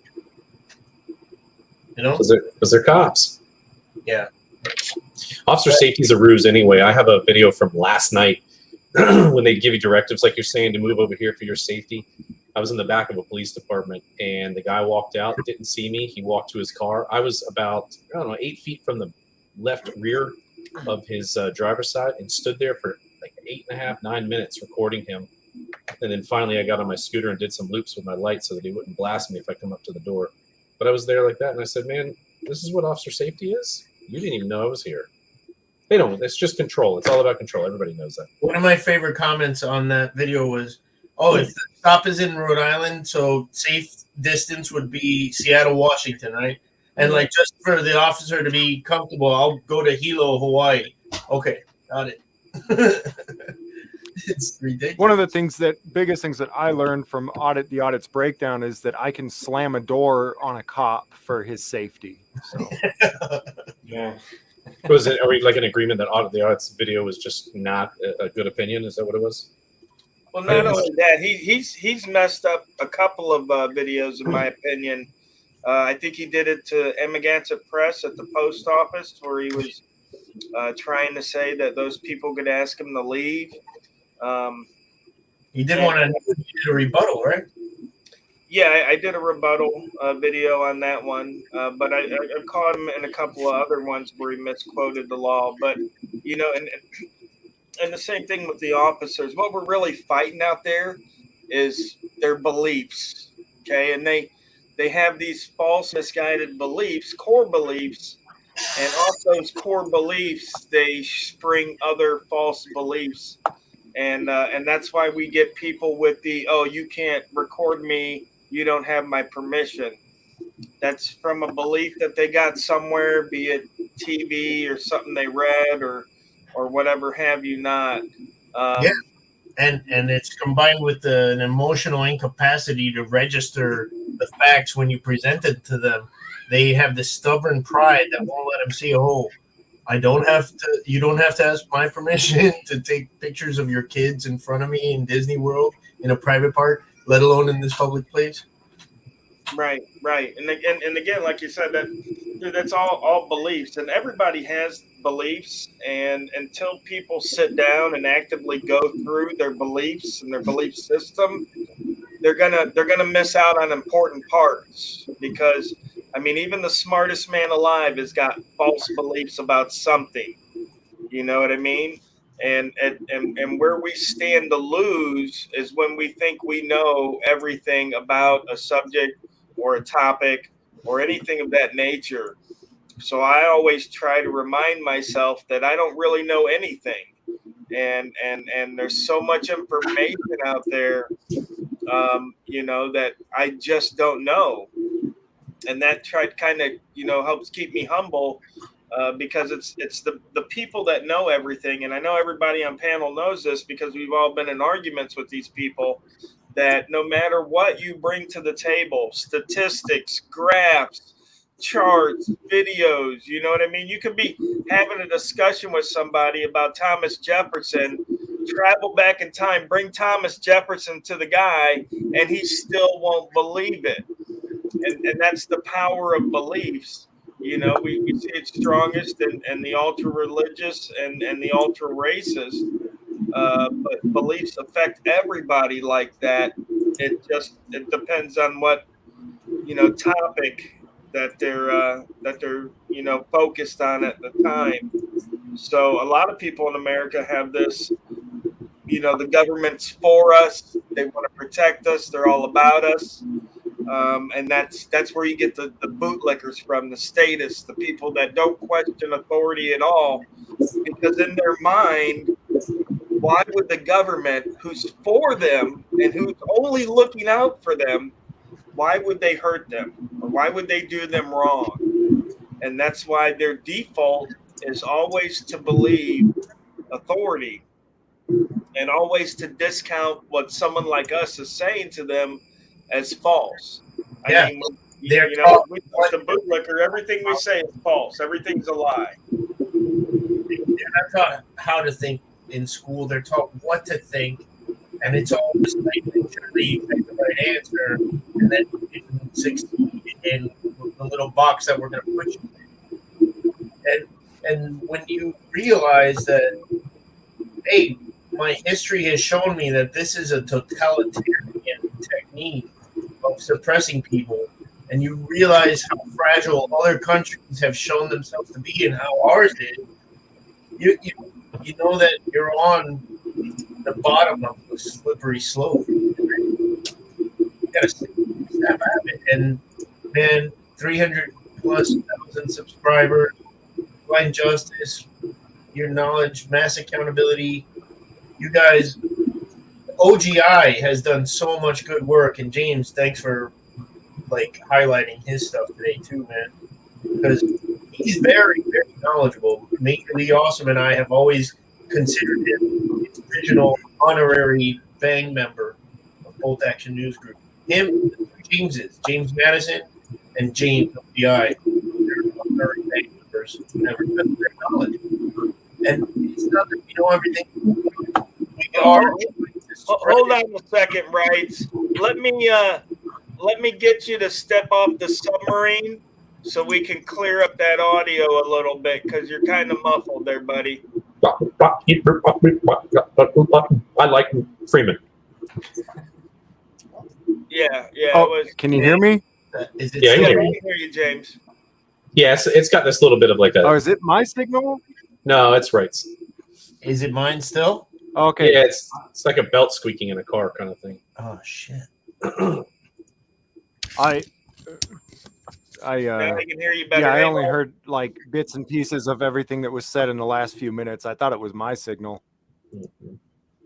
know? Because they're cops. Yeah. Officer safety is a ruse anyway. I have a video from last night when they give you directives, like you're saying, to move over here for your safety. I was in the back of a police department, and the guy walked out, didn't see me. He walked to his car. I was about, 8 feet from the left rear of his driver's side and stood there for like 8.5, 9 minutes recording him. And then finally I got on my scooter and did some loops with my light so that he wouldn't blast me if I come up to the door. But I was there like that, and I said, man, this is what officer safety is? You didn't even know I was here. They don't. It's just control. It's all about control. Everybody knows that. One of my favorite comments on that video was, if the stop is in Rhode Island, so safe distance would be Seattle, Washington, right? And like, just for the officer to be comfortable, I'll go to Hilo, Hawaii. Okay, got it. It's ridiculous. One of the biggest things that I learned from the audit's breakdown is that I can slam a door on a cop for his safety. So Yeah. Are we like in agreement that the audit's video was just not a good opinion? Is that what it was? Well, not only that, he's messed up a couple of videos, in my opinion. I think he did it to Ncgs Press at the post office, where he was trying to say that those people could ask him to leave. You did a rebuttal, right? Yeah, I did a rebuttal video on that one, but I caught him in a couple of other ones where he misquoted the law. But, and the same thing with the officers. What we're really fighting out there is their beliefs, okay? And they have these false, misguided beliefs, core beliefs, and off those core beliefs, they spring other false beliefs. And that's why we get people with you can't record me, you don't have my permission. That's from a belief that they got somewhere, be it TV or something they read or whatever have you not. Yeah, and it's combined with an emotional incapacity to register the facts when you present it to them. They have this stubborn pride that won't let them see, you don't have to ask my permission to take pictures of your kids in front of me in Disney World in a private park, let alone in this public place. Right. And again, like you said, that's all beliefs, and everybody has beliefs. And until people sit down and actively go through their beliefs and their belief system, they're gonna miss out on important parts. Because even the smartest man alive has got false beliefs about something. You know what I mean? And where we stand to lose is when we think we know everything about a subject or a topic or anything of that nature. So I always try to remind myself that I don't really know anything. And there's so much information out there, that I just don't know. And that kind of helps keep me humble, because it's the people that know everything. And I know everybody on panel knows this because we've all been in arguments with these people, that no matter what you bring to the table, statistics, graphs, charts, videos, you know what I mean? You could be having a discussion with somebody about Thomas Jefferson, travel back in time, bring Thomas Jefferson to the guy, and he still won't believe it. And that's the power of beliefs. We see it strongest in the ultra religious and the ultra racist. But beliefs affect everybody like that. It depends on what topic that they're focused on at the time. So a lot of people in America have this. The government's for us. They want to protect us. They're all about us. And that's where you get the bootlickers from, the statists, the people that don't question authority at all, because in their mind, why would the government, who's for them and who's only looking out for them, why would they hurt them, or why would they do them wrong? And that's why their default is always to believe authority. and always to discount what someone like us is saying to them as false. Yeah. I mean, They're you know, taught we talk to bootlicker, everything we say is false. Everything's a lie. they're not taught how to think in school. They're taught what to think, and it's all just like literally pick the right answer, and then you can succeed in the little box that we're going to put you in. And when you realize that, hey, my history has shown me that this is a totalitarian technique of suppressing people, and you realize how fragile other countries have shown themselves to be and how ours is, you know that you're on the bottom of the slippery slope. You gotta step out of it. And man, 300,000+ subscribers, blind justice, your knowledge, mass accountability. You guys, OGI has done so much good work, and James, thanks for like highlighting his stuff today too, man, because he's very, very knowledgeable. Major League Awesome and I have always considered him the original honorary Bang member of Bolt Action News Group. Him, James Madison, and James OGI. They're honorary Bang members. Never took their knowledge, and it's not that we know everything. We are. Hold on a second, Rights. Let me get you to step off the submarine so we can clear up that audio a little bit, because you're kind of muffled there, buddy. I like Freeman. Yeah. Oh, can you hear me? Is it Yeah, I Yeah, can hear I you. can hear you, James. Yeah, it's got this little bit of like a. Oh, is it my signal? No, it's right. Is it mine still? Okay. Yeah, it's like a belt squeaking in a car kind of thing. Oh shit. I Now I can hear you better. yeah, I Hey, only Mark. heard like bits and pieces of everything that was said in the last few minutes. I thought it was my signal.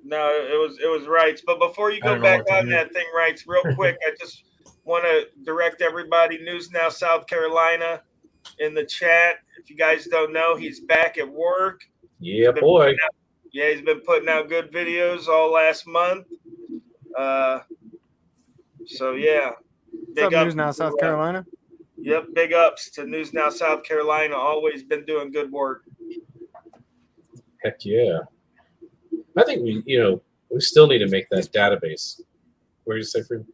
No, it was Rights. But before you I go don't know back what to on do. that thing, Rights, real quick, I just want to direct everybody. News Now, South Carolina, in the chat. If you guys don't know, he's back at work. Yeah, boy. Yeah, he's been putting out good videos all last month. So yeah, What's up, News Now, South Carolina? Yep, big ups to News Now, South Carolina. Always been doing good work. Heck yeah. I think we still need to make that database. Where did you say, Freeman?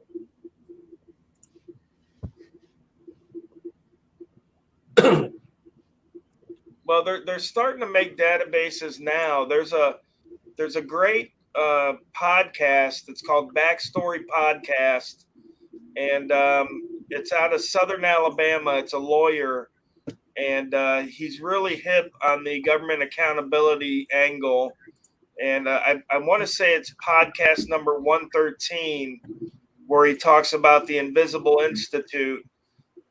Well, they're starting to make databases now. There's a great podcast. It's called Backstory Podcast, and it's out of Southern Alabama. It's a lawyer, and he's really hip on the government accountability angle. And I want to say it's podcast number 113, where he talks about the Invisible Institute.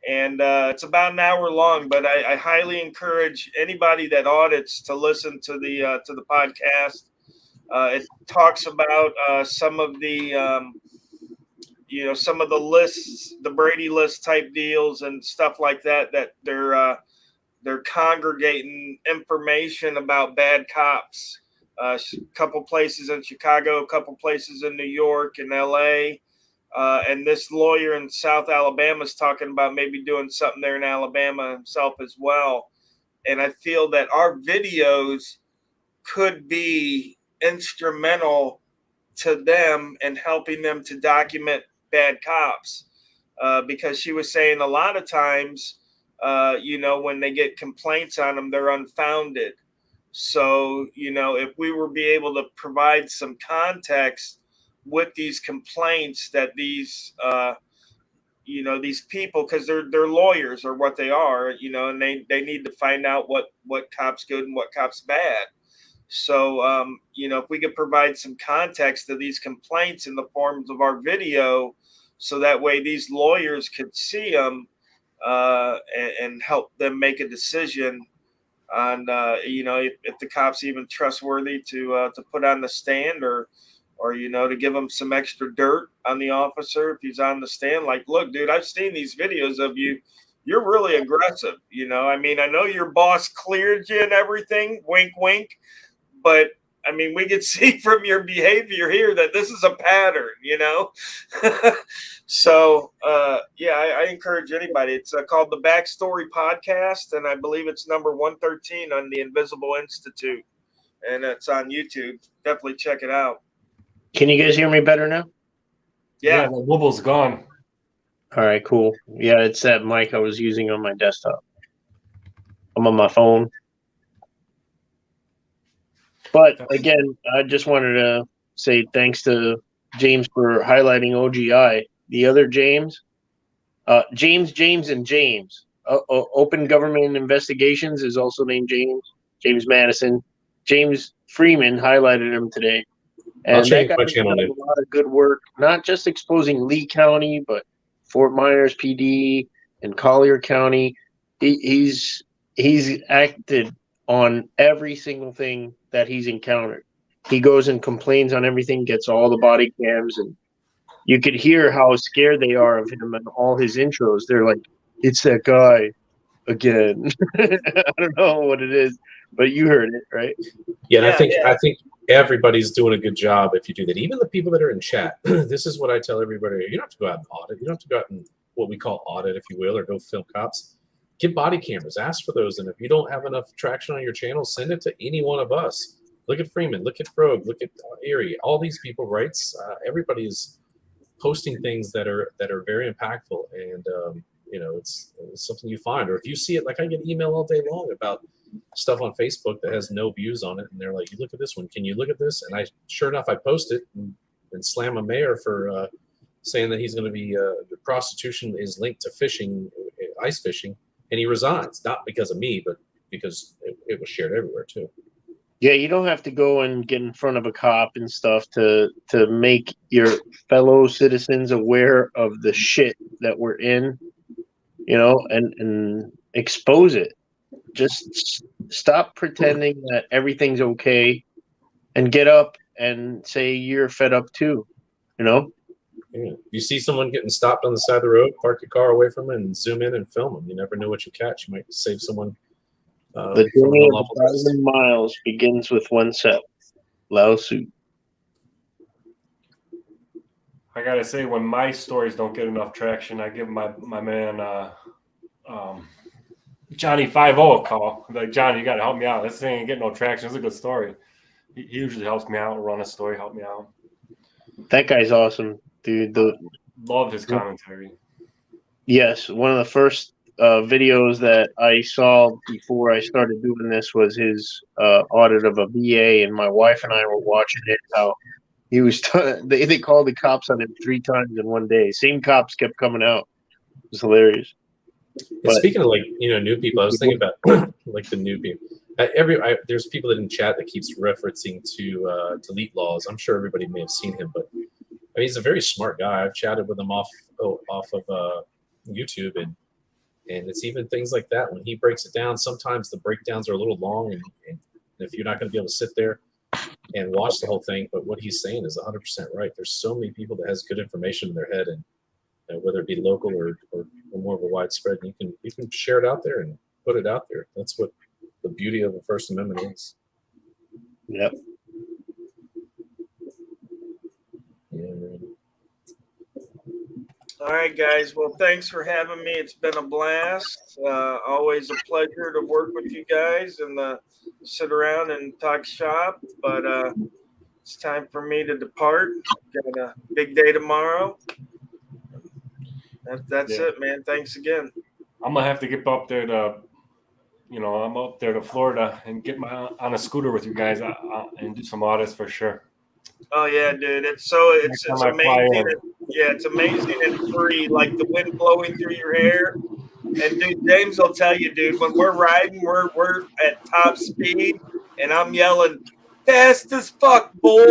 And it's about an hour long, but I highly encourage anybody that audits to listen to the podcast. It talks about some of the some of the lists, the Brady list type deals and stuff like that. That they're congregating information about bad cops. A couple places in Chicago, a couple places in New York and LA. And this lawyer in South Alabama is talking about maybe doing something there in Alabama himself as well. And I feel that our videos could be instrumental to them and helping them to document bad cops. Because she was saying a lot of times, when they get complaints on them, they're unfounded. So, if we were be able to provide some context with these complaints that these these people, because they're lawyers or what they are, and they need to find out what cops good and what cops bad. So if we could provide some context to these complaints in the forms of our video, so that way these lawyers could see them and help them make a decision on if the cop's even trustworthy to put on the stand, or to give him some extra dirt on the officer if he's on the stand. Like, look, dude, I've seen these videos of you. You're really aggressive. I mean, I know your boss cleared you and everything, wink, wink. But, I mean, we can see from your behavior here that this is a pattern, you know? So, yeah, I encourage anybody. It's called the Backstory Podcast, and I believe it's number 113 on the Invisible Institute, and it's on YouTube. Definitely check it out. Can you guys hear me better now? Yeah. The wobble's gone. All right, cool. Yeah, it's that mic I was using on my desktop. I'm on my phone. But again, I just wanted to say thanks to James for highlighting OGI. The other James, James, and James. Open Government Investigations is also named James. James Madison. James Freeman highlighted him today. And I'll change that my guy's channel done name. a lot of good work, not just exposing Lee County, but Fort Myers PD and Collier County. He's acted on every single thing that he's encountered. He goes and complains on everything, gets all the body cams, and you could hear how scared they are of him and all his intros. They're like, "It's that guy again." I don't know what it is, but you heard it, right? Yeah, and Yeah, I think everybody's doing a good job if you do that. Even the people that are in chat. This is what I tell everybody. You don't have to go out and audit. You don't have to go out and what we call audit, if you will, or go film cops. Get body cameras. Ask for those. And if you don't have enough traction on your channel, send it to any one of us. Look at Freeman. Look at Frog. Look at Erie. All these people, right? Everybody is posting things that are very impactful, and you know, it's something you find. Or if you see it, like I get email all day long about stuff on Facebook that has no views on it, and they're like, "You look at this one. Can you look at this?" And I, sure enough, I post it and slam a mayor for saying that he's going to be the prostitution is linked to fishing, ice fishing, and he resigns, not because of me, but because it was shared everywhere too. Yeah, you don't have to go and get in front of a cop and stuff to make your fellow citizens aware of the shit that we're in, you know, and expose it. Just stop pretending that everything's okay and get up and say you're fed up too, you know? Yeah. You see someone getting stopped on the side of the road, park your car away from them and zoom in and film them. You never know what you catch. You might save someone. The journey of 1,000 miles begins with one step. Lao Tzu. I gotta say, when my stories don't get enough traction, I give my man Johnny 50 a call. I'm like, Johnny, you gotta help me out. This thing ain't getting no traction. It's a good story. He usually helps me out, run a story, help me out. That guy's awesome, dude. Loved his commentary. Yes, one of the first videos that I saw before I started doing this was his audit of a VA, and my wife and I were watching it. How he was they called the cops on him 3 times in one day. Same cops kept coming out. It was hilarious. And speaking of, like, you know, new people, I was thinking about like the new people. There's people that in chat that keeps referencing to delete laws. I'm sure everybody may have seen him, but I mean, he's a very smart guy. I've chatted with him off of YouTube, and it's even things like that. When he breaks it down, sometimes the breakdowns are a little long, and if you're not going to be able to sit there and watch the whole thing, but what he's saying is 100% right. There's so many people that has good information in their head, and whether it be local or more of a widespread, you can share it out there and put it out there. That's what the beauty of the First Amendment is. Yep. Yeah. All right, guys. Well, thanks for having me. It's been a blast. Always a pleasure to work with you guys and sit around and talk shop. But it's time for me to depart. Got a big day tomorrow. That's it, man. Thanks again. I'm gonna have to get up there to, I'm up there to Florida and get on a scooter with you guys and do some audits for sure. Oh yeah, dude. It's Next time I fly amazing. in. Yeah, it's amazing and free, like the wind blowing through your hair. And dude, James will tell you, dude, when we're riding, we're at top speed, and I'm yelling, "Fast as fuck, boy!"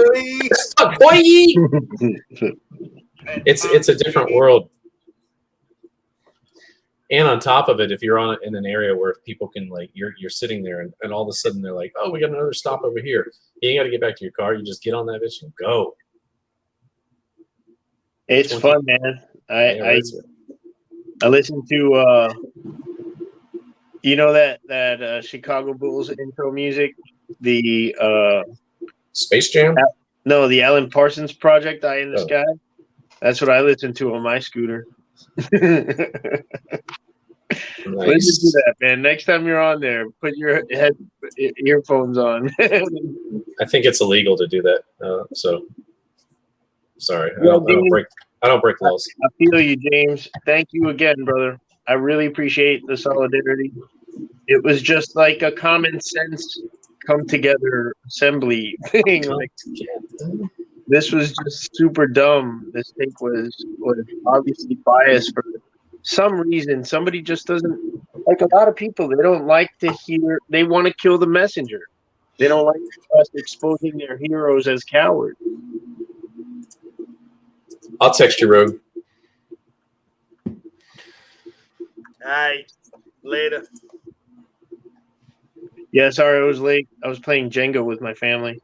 Boy! It's a different world. And on top of it, if you're in an area where people can, like, you're sitting there and all of a sudden they're like, "Oh, we got another stop over here." You ain't got to get back to your car. You just get on that bitch and go. It's fun, man. I listen to you know that Chicago Bulls intro music, the Space Jam. No, the Alan Parsons Project, Eye in the Oh. Sky. That's what I listen to on my scooter. Listen to Nice. that, man. Next time you're on there, put your earphones on. I think it's illegal to do that. So sorry, I Well, don't break laws. I feel you, James. Thank you again, brother. I really appreciate the solidarity. It was just like a common sense come together assembly thing. Like, this was just super dumb. This take was obviously biased for some reason. Somebody just doesn't like a lot of people. They don't like to hear. They want to kill the messenger. They don't like us exposing their heroes as cowards. I'll text you, Rogue. All right. Later. Yeah, sorry I was late. I was playing Jenga with my family.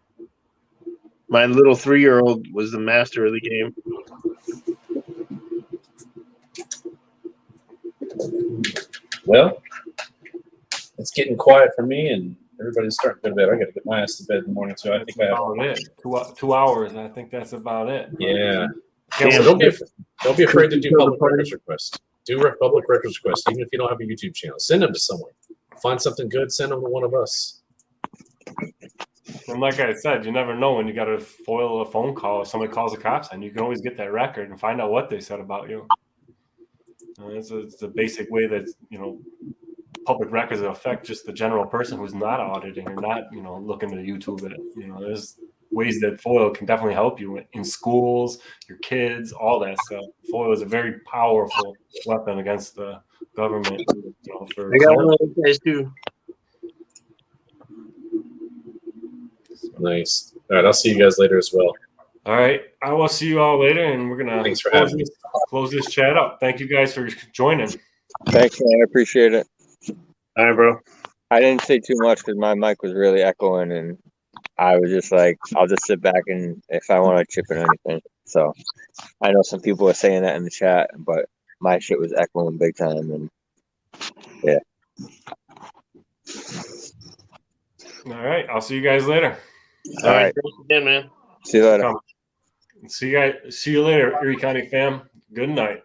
My little 3-year-old was the master of the game. Well, it's getting quiet for me, and everybody's starting to go to bed. I got to get my ass to bed in the morning, so I think I have. About it. 2 hours. I think that's about it. Yeah. Damn. So don't be afraid to do public records requests. Do public records requests, even if you don't have a YouTube channel. Send them to someone. Find something good, send them to one of us. And like I said, you never know when you got to foil a phone call or somebody calls the cops, and you can always get that record and find out what they said about you. It's a basic way that public records affect just the general person who's not auditing or not looking to YouTube it. There's ways that FOIL can definitely help you in schools, your kids, all that stuff. FOIL is a very powerful weapon against the government. I got one of those guys too. Nice. All right, I'll see you guys later as well. All right, I will see you all later, and we're gonna Thanks for having me. close this chat up. Thank you guys for joining. Thanks, man. I appreciate it. All right, bro. I didn't say too much because my mic was really echoing, and I was just like, I'll just sit back and if I want to chip in anything. So I know some people are saying that in the chat, but my shit was echoing big time, and yeah. All right, I'll see you guys later. All right. Thanks again, man. See you later. See you later, Erie County fam. Good night.